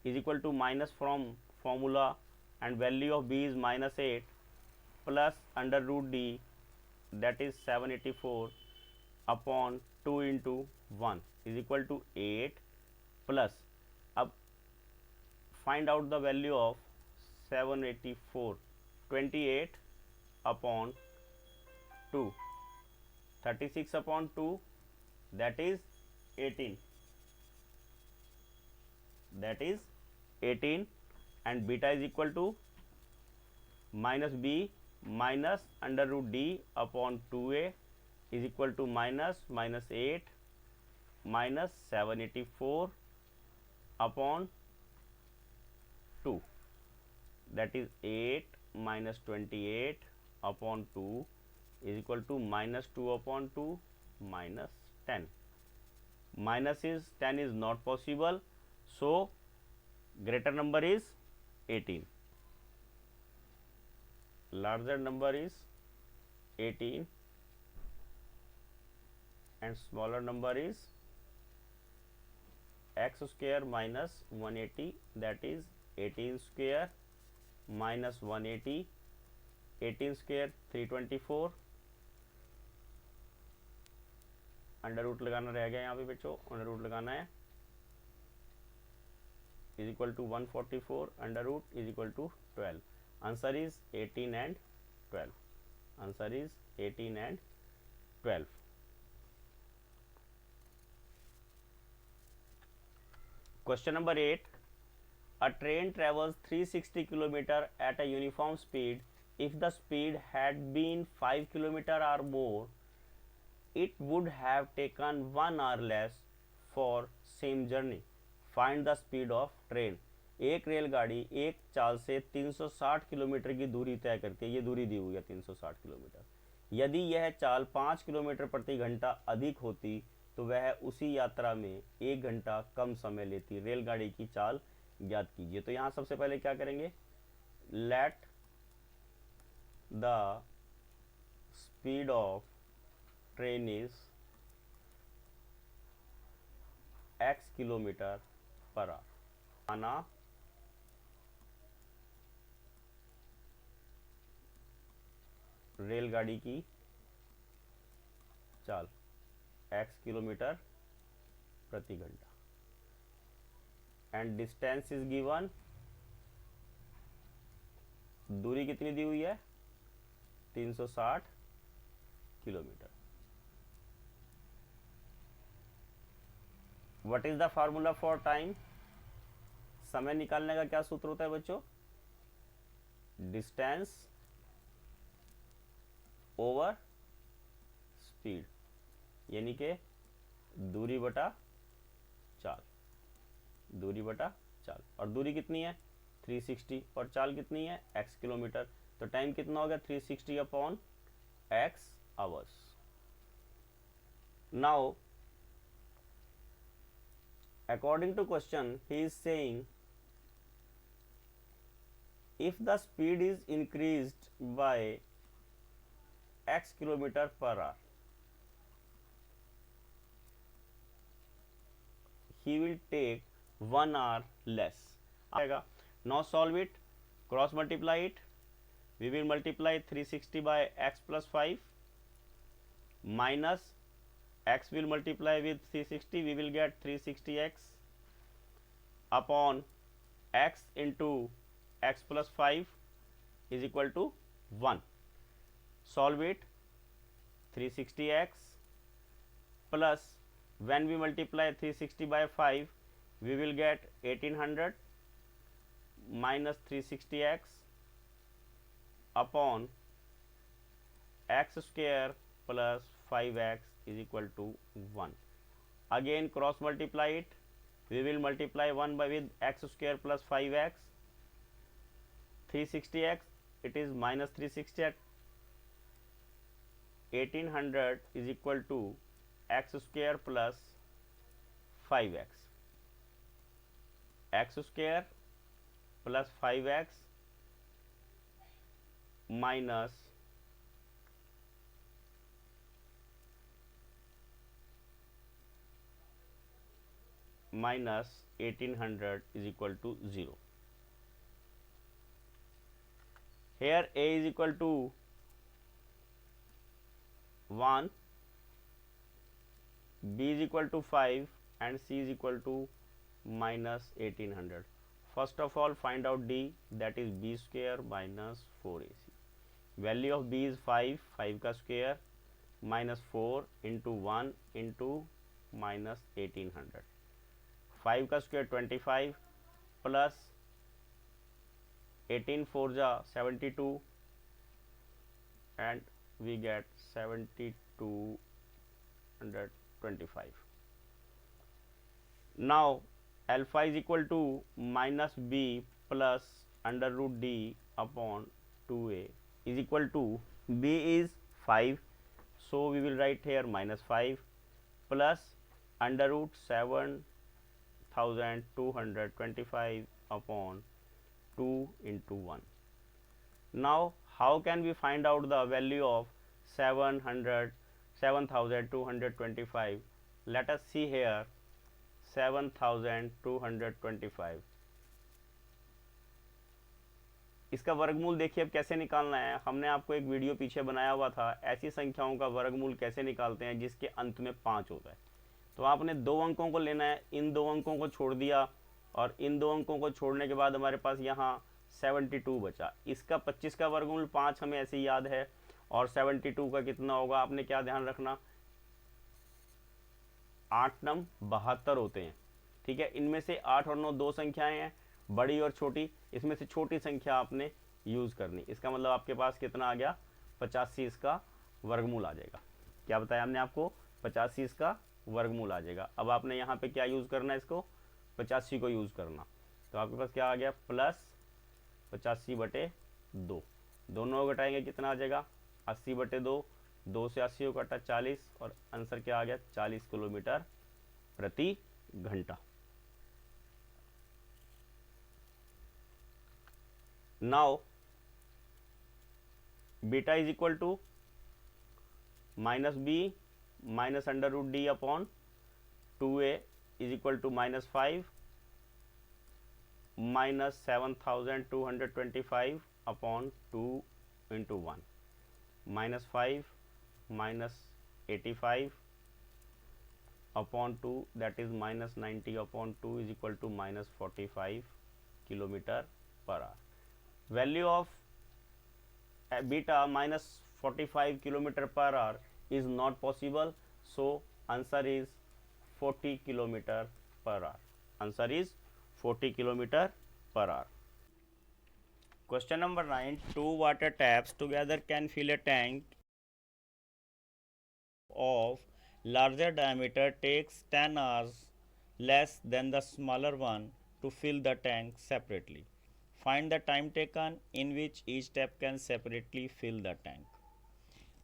is equal to minus from formula, and value of b is minus 8 plus under root d, that is 784 upon 2 into 1 is equal to 8 plus, अब find out the value of 784, 28 upon 2, 36 upon 2, that is 18, and beta is equal to minus b minus under root d upon 2a is equal to minus 8 minus 784 upon 2, that is 8 minus 28 upon 2 is equal to minus 2 upon 2 minus 10. Minus is 10 is not possible, so greater number is 18. Larger number is 18 and smaller number is x square minus 180, that is 18 square minus 180, 18 square 324, under root लगाना रह गया यहाँ पे बच्चों, under root लगाना है, is equal to 144 under root is equal to 12. Answer is 18 and 12. Answer is 18 and 12. Question number 8. A train travels 360 km at a uniform speed. If the speed had been 5 km or more, it would have taken 1 hour less for same journey. Find the speed of train. एक रेलगाड़ी एक चाल से 360 kilometre की दूरी तय करती है, ये दूरी दी हुई है 360 किलोमीटर. यदि यह चाल 5 किलोमीटर प्रति घंटा अधिक होती तो वह उसी यात्रा में 1 घंटा कम समय लेती. रेलगाड़ी की चाल ज्ञात कीजिए. तो यहाँ सबसे पहले क्या करेंगे, let the speed of train is x kilometre per our. आना रेलगाड़ी की चाल x किलोमीटर प्रति घंटा, एंड डिस्टेंस इज गिवन, दूरी कितनी दी हुई है 360 kilometre. What is the formula for time. समय निकालने का क्या सूत्र होता है बच्चों, डिस्टेंस ओवर स्पीड, यानी कि दूरी बटा चाल, दूरी बटा चाल. और दूरी कितनी है 360 और चाल कितनी है x किलोमीटर. तो टाइम कितना हो गया 360 upon x hours. Now according to question he is saying if the speed is increased by x kilometer per hour, he will take 1 hour less. आएगा. Now solve it, cross multiply it. We will multiply 360 by x plus 5 minus x will multiply with 360, we will get 360x upon x into x plus 5 is equal to 1. Solve it, 360x plus, when we multiply 360 by 5 we will get 1800 minus 360x upon x square plus 5x is equal to 1. Again cross multiply it, we will multiply 1 by with x square plus 5x, 360x, it is minus 360x, 1800 is equal to x square plus 5x, x square plus 5x minus minus 1800 is equal to 0. Here a is equal to 1, b is equal to 5 and c is equal to minus 1800. First of all find out d, that is b square minus 4ac. Value of b is 5, 5 का square minus 4 into 1 into minus 1800. 5 का square 25 plus 18 4 जा 72 and we get 7225. Now alpha is equal to minus b plus under root d upon 2a is equal to, b is 5, so we will write here minus 5 plus under root 7225 upon 2 into 1. Now how can we find out the value of 700 7225. Let us see here 7225. इसका वर्गमूल देखिए अब कैसे निकालना है। हमने आपको एक वीडियो पीछे बनाया हुआ था ऐसी संख्याओं का वर्गमूल कैसे निकालते हैं जिसके अंत में 5 होता है। तो आपने 2 अंकों को लेना है, इन 2 अंकों को छोड़ दिया और इन 2 अंकों को छोड़ने के बाद हमारे पास यहाँ 72 बचा। इसका 25 का वर्गमूल 5 हमें ऐसे ही याद है और 72 का कितना होगा आपने क्या ध्यान रखना, 8 नम 72 होते हैं। ठीक है, इनमें से 8 और 9 दो संख्याएं हैं, बड़ी और छोटी। इसमें से छोटी संख्या आपने यूज करनी। इसका मतलब आपके पास कितना आ गया, 85 इसका वर्गमूल आ जाएगा। क्या बताया हमने आपको, 85 इसका वर्गमूल आ जाएगा। अब आपने यहाँ पे क्या यूज करना है, इसको 85 को यूज करना। तो आपके पास क्या आ गया, प्लस 85/2। दोनों को घटाएंगे कितना आ जाएगा, 80/2। 2 से 80 को कटा 40 और आंसर क्या आ गया, 40 किलोमीटर प्रति घंटा। Now beta is equal to -b minus √d upon 2a is equal to -5 minus 7225 upon 2 into 1 -5 minus 85 upon 2 that is -90 upon 2 is equal to -45 kilometre per hour. Value of beta -45 kilometre per hour is not possible, so answer is 40 kilometer per hour. Answer is 40 kilometer per hour. Question number 9. 2 water taps together can fill a tank of larger diameter takes 10 hours less than the smaller one to fill the tank separately. Find the time taken in which each tap can separately fill the tank.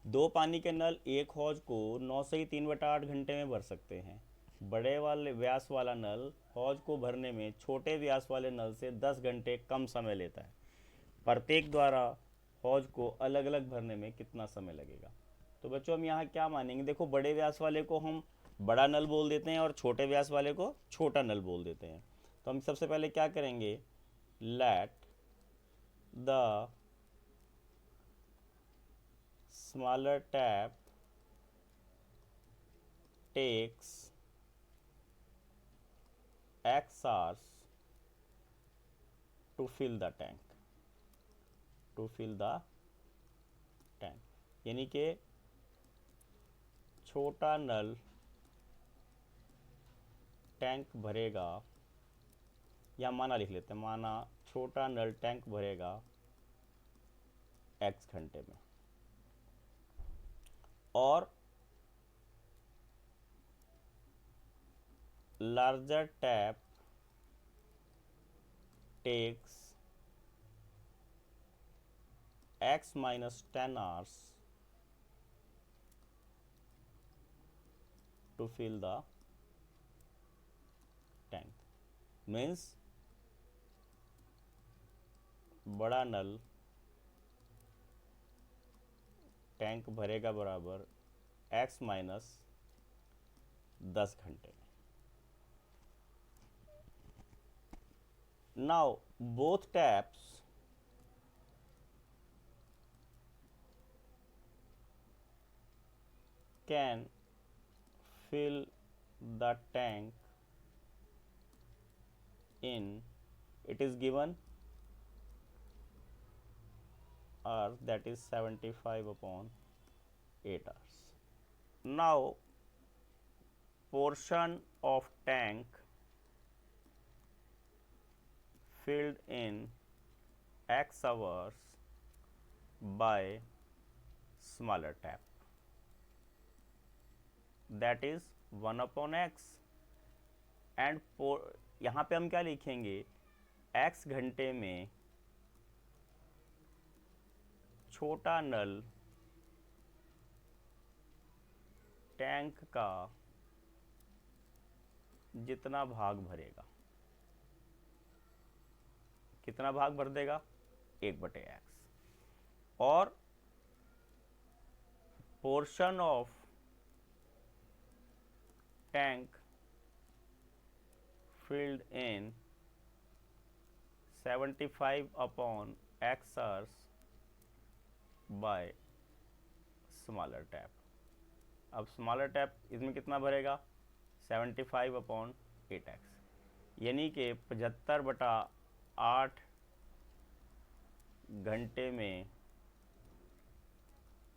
दो पानी के नल एक हौज को 9 से 3/8 घंटे में भर सकते हैं। बड़े वाले व्यास वाला नल हौज को भरने में छोटे व्यास वाले नल से 10 घंटे कम समय लेता है। प्रत्येक द्वारा हौज को अलग अलग भरने में कितना समय लगेगा। तो बच्चों हम यहाँ क्या मानेंगे, देखो बड़े व्यास वाले को हम बड़ा नल बोल देते हैं और छोटे व्यास वाले को छोटा नल बोल देते हैं। तो हम सबसे पहले क्या करेंगे, let the smaller tap takes x hours to fill the tank, यानी कि छोटा नल टैंक भरेगा, या माना लिख लेते हैं, माना छोटा नल टैंक भरेगा x घंटे में और larger tap takes x minus 10 hours to fill the tank. Means बड़ा नल टैंक भरेगा बराबर x माइनस 10 घंटे में। Now both taps can fill the tank in, it is given hour, that is 75/8 hours. Now portion of tank filled in x hours by smaller tap, that is 1/x, and यहाँ पे हम क्या लिखेंगे, x घंटे में छोटा नल tank का जितना भाग भरेगा, कितना भाग भर देगा, 1/x, और portion of tank filled in 75 upon x hours by smaller tap. अब स्मॉलर टैप इसमें कितना भरेगा 75 अपॉन 8x, यानी कि 75/8 घंटे में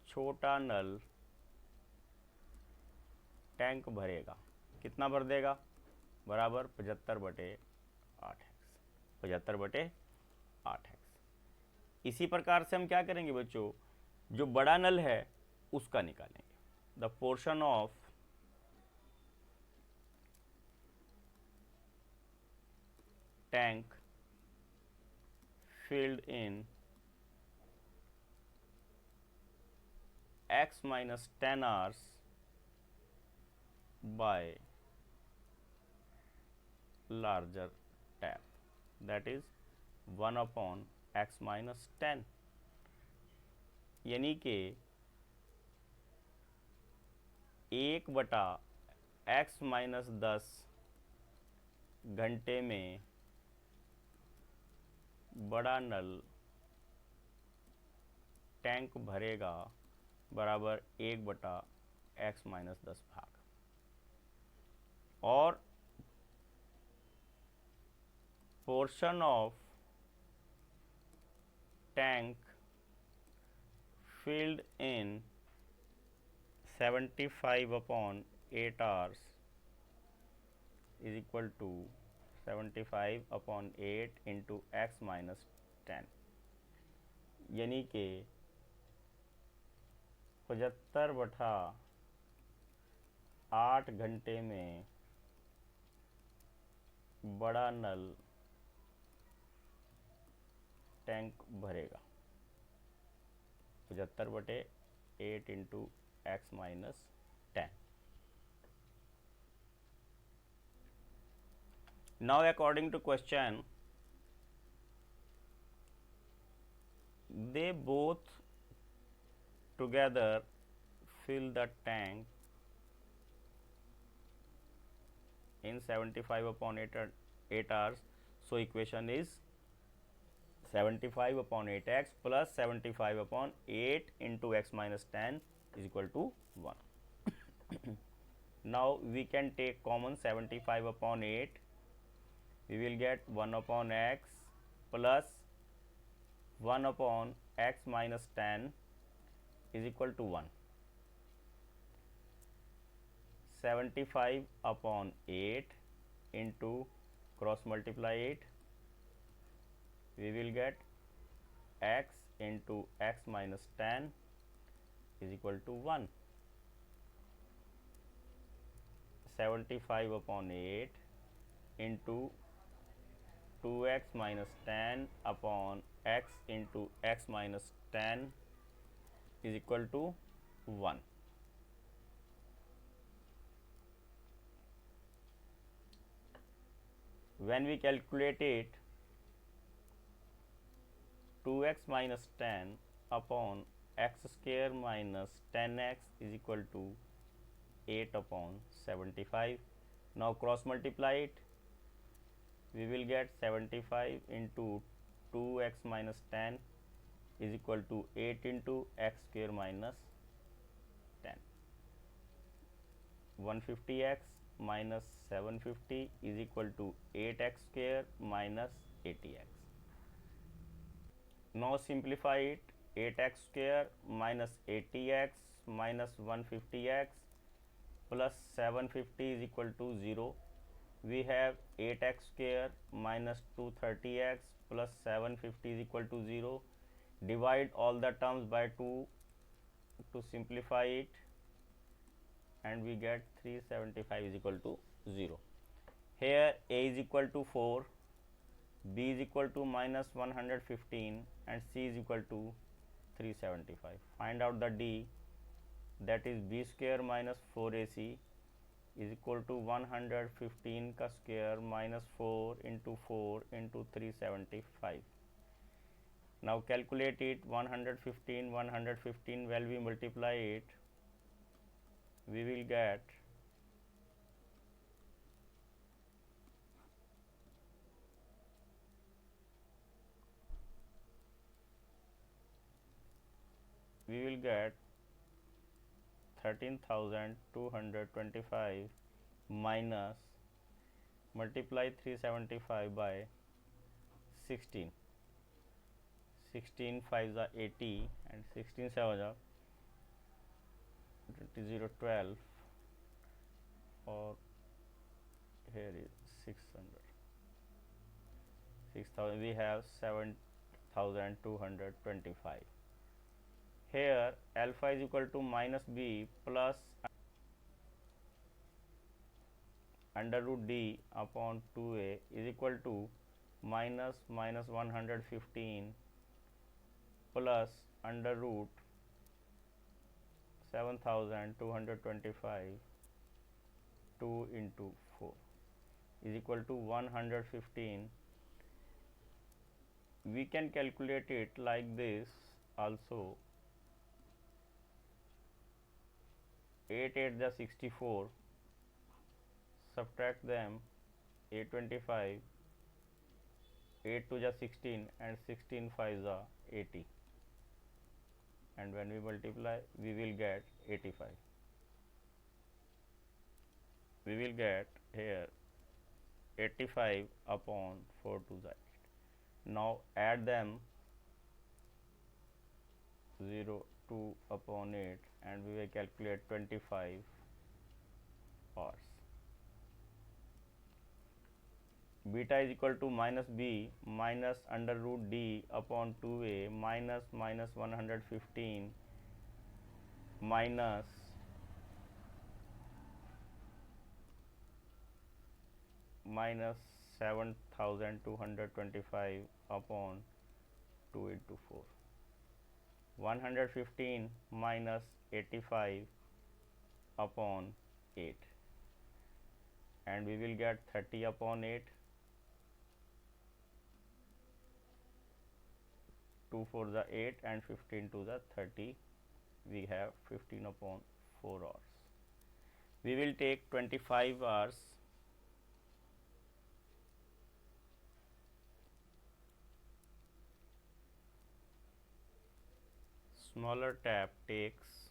छोटा नल टैंक भरेगा। कितना भर देगा? बराबर 75/8x, 75/8x। इसी प्रकार से हम क्या करेंगे बच्चों, जो बड़ा नल है उसका निकालेंगे। The portion of tank filled in x minus 10 hours by larger tap, that is 1 upon x minus 10, यानी कि 1/x minus 10 घंटे में बड़ा नल टैंक भरेगा बराबर 1/x minus 10 भाग। और portion of tank filled in 75 upon 8 hours is equal to 75 upon 8 into x minus 10, यानी कि 75/8 घंटे में बड़ा नल टैंक भरेगा। 75/8 into x minus 10। Now according to question, they both together fill the tank in 75 upon 8 hours. So equation is 75 upon 8x plus 75 upon 8 into x minus 10 is equal to 1. Now we can take common 75 upon 8. We will get 1 upon x plus 1 upon x minus 10 is equal to 1. 75 upon 8 into cross multiply 8, we will get x into x minus 10 is equal to 1. 75 upon 8 into 2x minus 10 upon x into x minus 10 is equal to 1. When we calculate it, 2x minus 10 upon x square minus 10x is equal to 8 upon 75. Now cross multiply it. We will get 75 into 2x minus 10 is equal to 8 into x square minus 10. 150x minus 750 is equal to 8x square minus 80x. Now simplify it. 8x square minus 80x minus 150x plus 750 is equal to 0. We have 8x square minus 230x plus 750 is equal to 0. Divide all the terms by 2 to simplify it, and we get 375 is equal to 0. Here a is equal to 4, b is equal to minus 115 and c is equal to 375. Find out the d, that is b square minus 4ac is equal to 115 का square minus 4 into 375. Now calculate it. 115 when we multiply it, we will get we will get 13,225 minus multiply 375 by 16. 16 5s are 80 and 16 7s are 20 12, or here is 600 6000, we have 7,225. Here alpha is equal to minus b plus under root d upon 2a is equal to minus 115 plus under root 7,225 2 into 4 is equal to 115. We can calculate it like this also. 8 8 the 64, subtract them 825, 8 2 the 16 and 16 5 the 80, and when we multiply we will get 85. We will get here 85 upon 4 to the 8. Now add them 0 2 upon 8 and we will calculate 25 hours. Beta is equal to minus b minus under root d upon 2a minus 115 minus minus 7,225 upon 2 into 4. 115 minus 85 upon 8, and we will get 30 upon 8. 2 4 the 8 and 15 to the 30, we have 15 upon 4 hours. We will take 25 hours. Smaller tap takes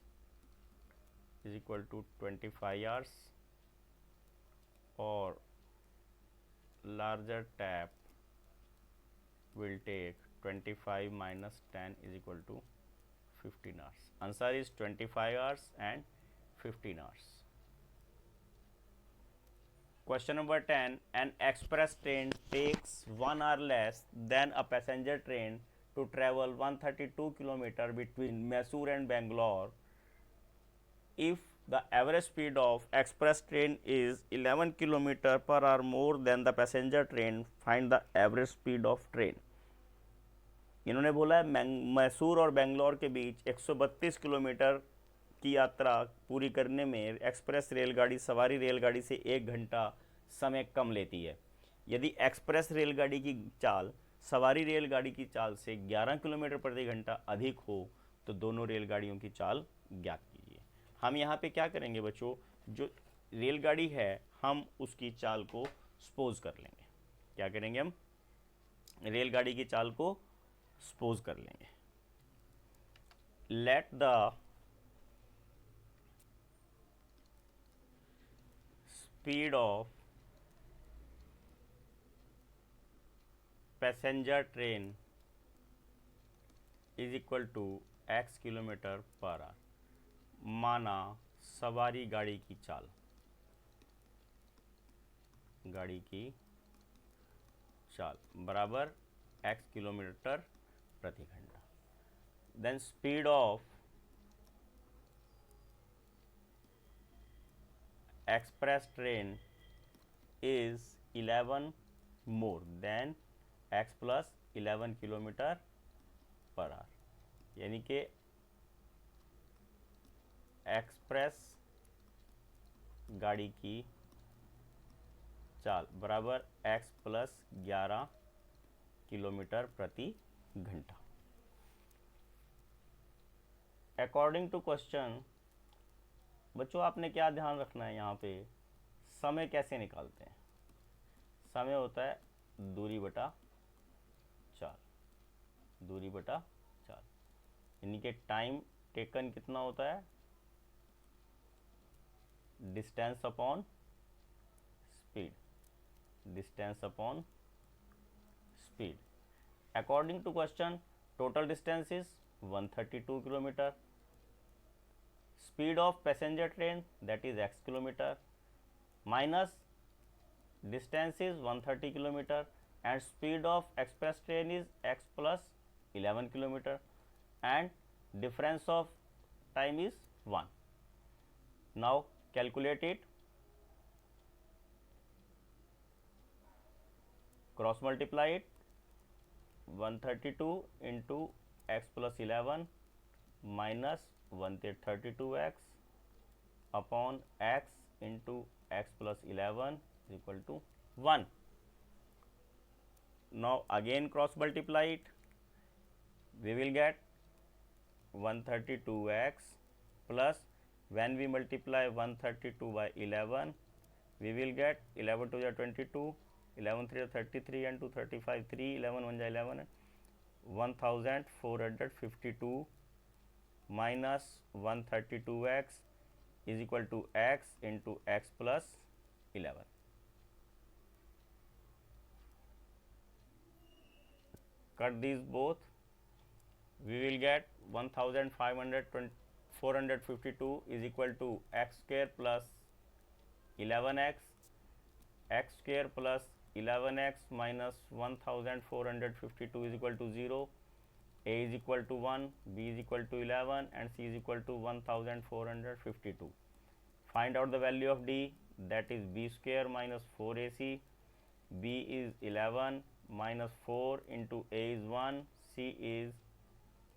is equal to 25 hours, or larger tap will take 25 minus 10 is equal to 15 hours. Answer is 25 hours and 15 hours. Question number 10. An express train takes 1 hour less than a passenger train to travel 132 km between Mysore and Bangalore. If the average speed of express train is 11 km per hour more than the passenger train, find the average speed of train. इन्होंने बोला है मैसूर और बेंगलोर के बीच 132 kilometre की यात्रा पूरी करने में एक्सप्रेस रेलगाड़ी सवारी रेलगाड़ी से 1 घंटा समय कम लेती है। यदि एक्सप्रेस रेलगाड़ी की चाल सवारी रेलगाड़ी की चाल से 11 किलोमीटर प्रति घंटा अधिक हो तो दोनों रेलगाड़ियों की चाल ज्ञात कीजिए। हम यहाँ पे क्या करेंगे बच्चों, जो रेलगाड़ी है हम उसकी चाल को सपोज कर लेंगे। क्या करेंगे हम? रेलगाड़ी की चाल को सपोज कर लेंगे। Let the speed of passenger train is equal to x kilometre per hour. माना सवारी गाड़ी की चाल बराबर x किलोमीटर प्रति घंटा। Then speed of express train is 11 more than x plus 11 kilometre per hour, यानी कि एक्सप्रेस गाड़ी की चाल बराबर x प्लस 11 किलोमीटर प्रति घंटा। अकॉर्डिंग टू क्वेश्चन बच्चों आपने क्या ध्यान रखना है, यहाँ पे समय कैसे निकालते हैं? समय होता है दूरी बटा चाल, यानी कि टाइम टेकन कितना होता है, distance upon speed, distance upon speed. According to question, total distance is 132 kilometer. Speed of passenger train, that is x kilometer, minus distance is 130 kilometer and speed of express train is x plus 11 kilometer and difference of time is 1. Now calculate it. Cross multiply it. 132 into x plus 11 minus 132x upon x into x plus 11 is equal to 1. Now again cross multiply it. We will get 132x plus, when we multiply 132 by 11, we will get 11 to the 22, 11 3 33 and 2 35, 3 11 1 11, 1452 minus 132x is equal to x into x plus 11. Cut these both, we will get 452 is equal to x square plus 11x, x square plus 11x minus 1452 is equal to 0, a is equal to 1, b is equal to 11 and c is equal to 1452. Find out the value of d, that is b square minus 4ac, b is 11 minus 4 into a is 1, c is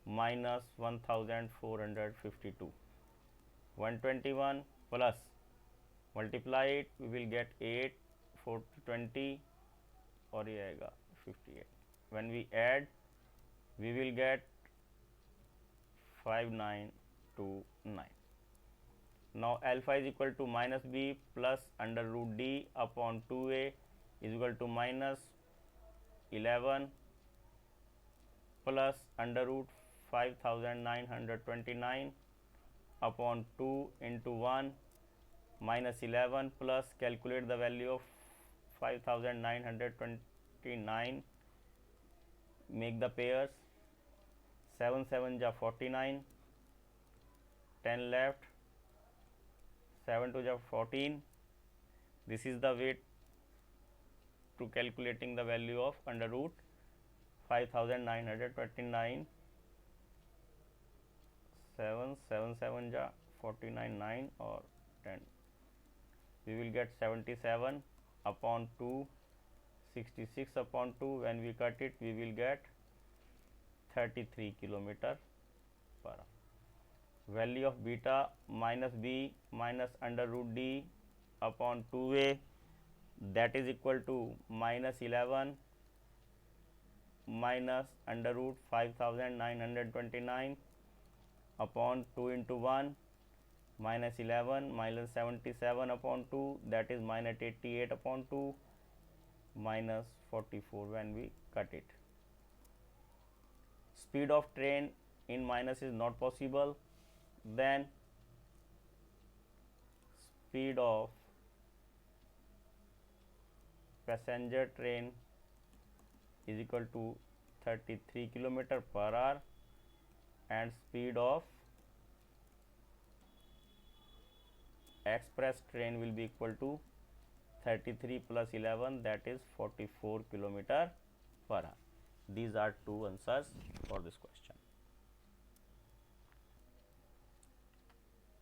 minus 1452. 121 plus, multiply it, we will get 8 4 20 और ये आएगा 58. When we add, we will get 5929. Now alpha is equal to minus b plus under root d upon 2a is equal to minus 11 plus under root 5929 upon 2 into 1 minus 11 plus, calculate the value of 5929, make the pairs, 7 7 ja 49, 10 left, 7 2 ja 14. This is the way to calculating the value of under root 5929. 7 7 7 ja 49, 9 or 10. We will get 77 upon 2, 66 upon 2. When we cut it, we will get 33 kilometer per hour. Value of beta minus b minus under root d upon 2a, that is equal to minus 11 minus under root 5929 upon 2 into 1 minus 11 minus 77 upon 2, that is minus 88 upon 2 minus 44 when we cut it. Speed of train in minus is not possible, then speed of passenger train is equal to 33 kilometer per hour and speed of express train will be equal to 33 plus 11, that is 44 kilometer per hour. These are two answers for this question.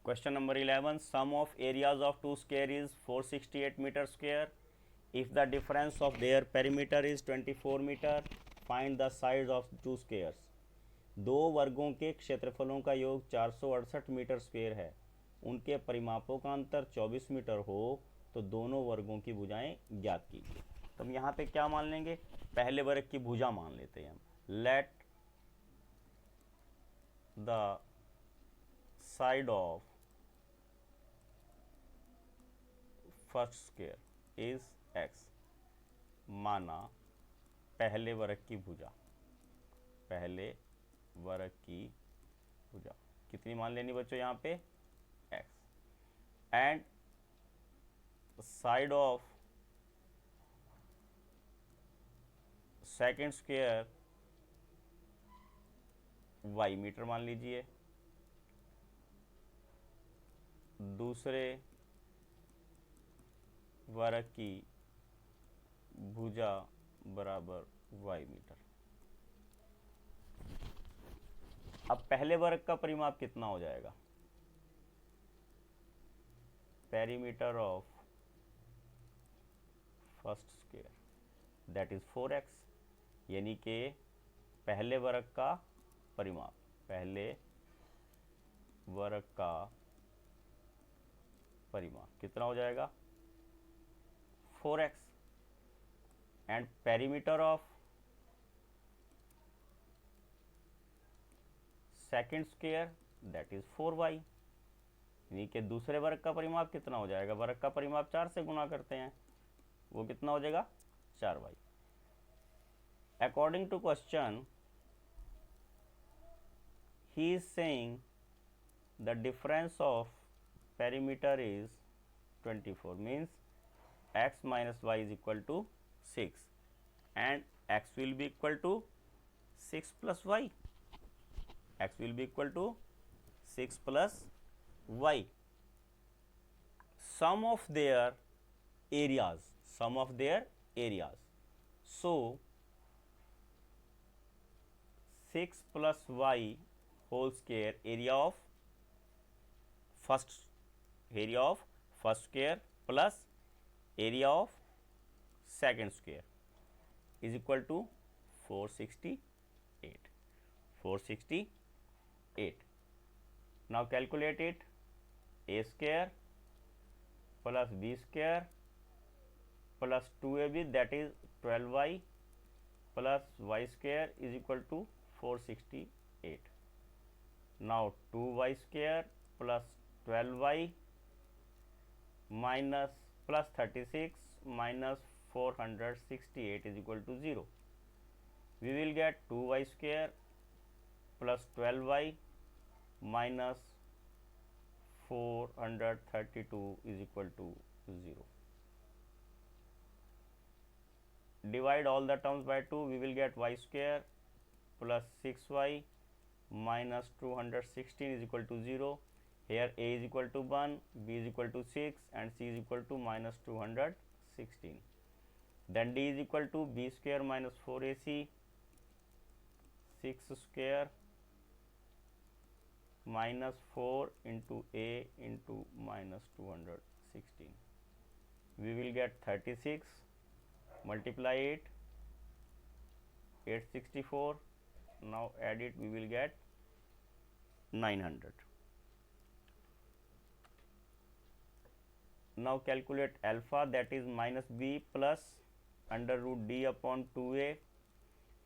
Question number 11, sum of areas of two square is 468 meter square. If the difference of their perimeter is 24 meter, find the sides of two squares. दो वर्गों के क्षेत्रफलों का योग 468 metre square है, उनके परिमापों का अंतर 24 metre हो तो दोनों वर्गों की भुजाएं ज्ञात कीजिए. तो हम यहाँ पे क्या मान लेंगे, पहले वर्ग की भुजा मान लेते हैं हम. Let the side of first square is x. माना पहले वर्ग की भुजा, पहले वर्ग की भुजा कितनी मान लेनी बच्चों यहाँ पे, x, and side of second square y metre मान लीजिए, दूसरे वर्ग की भुजा बराबर y मीटर। अब पहले वर्ग का परिमाप कितना हो जाएगा, perimeter of first square that is 4x, यानी कि पहले वर्ग का परिमाप, पहले वर्ग का परिमाप कितना हो जाएगा 4x, and perimeter of second square that is 4y, यानी कि दूसरे वर्ग का परिमाप कितना हो जाएगा, वर्ग का परिमाप 4 से गुणा करते हैं, वो कितना हो जाएगा 4y। According to question he is saying the difference of perimeter is 24, means x minus y is equal to 6 and x will be equal to 6 plus y, x will be equal to 6 plus y. Sum of their areas, sum of their areas, so 6 plus y whole square area of first square plus area of second square is equal to 468. Now calculate it, a square plus b square plus 2ab, that is 12y plus y square is equal to 468. Now 2y square plus 12y minus plus 36 minus 468 is equal to 0. We will get 2y square plus 12y minus 432 is equal to 0. Divide all the terms by 2, we will get y square plus 6y minus 216 is equal to 0. Here a is equal to 1, b is equal to 6 and c is equal to minus 216. Then d is equal to b square minus 4ac, 6 square minus 4 into a into minus 216. We will get 36, multiply it, 864. Now add it, we will get 900. Now calculate alpha, that is minus b plus under root d upon 2a,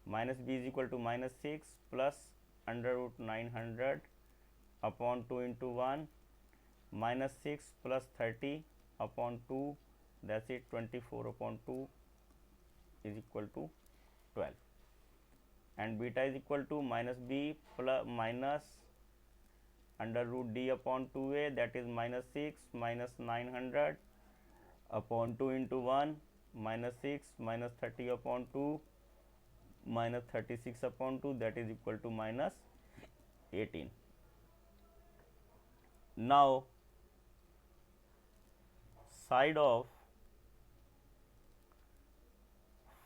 minus b is equal to minus 6 plus under root 900 upon 2 into 1, minus 6 plus 30 upon 2, that's it, 24 upon 2 is equal to 12, and beta is equal to minus b plus minus under root d upon 2a, that is minus 6 minus 900 upon 2 into 1, minus 6 minus 30 upon 2 minus 36 upon 2, that is equal to minus 18. Now side of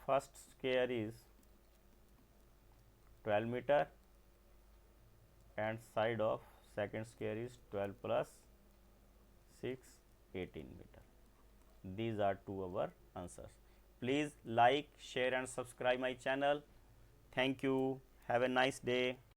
first square is 12 meter and side of second square is 12 plus 6, 18 meter. These are two our answers. Please like, share and subscribe my channel. Thank you. Have a nice day.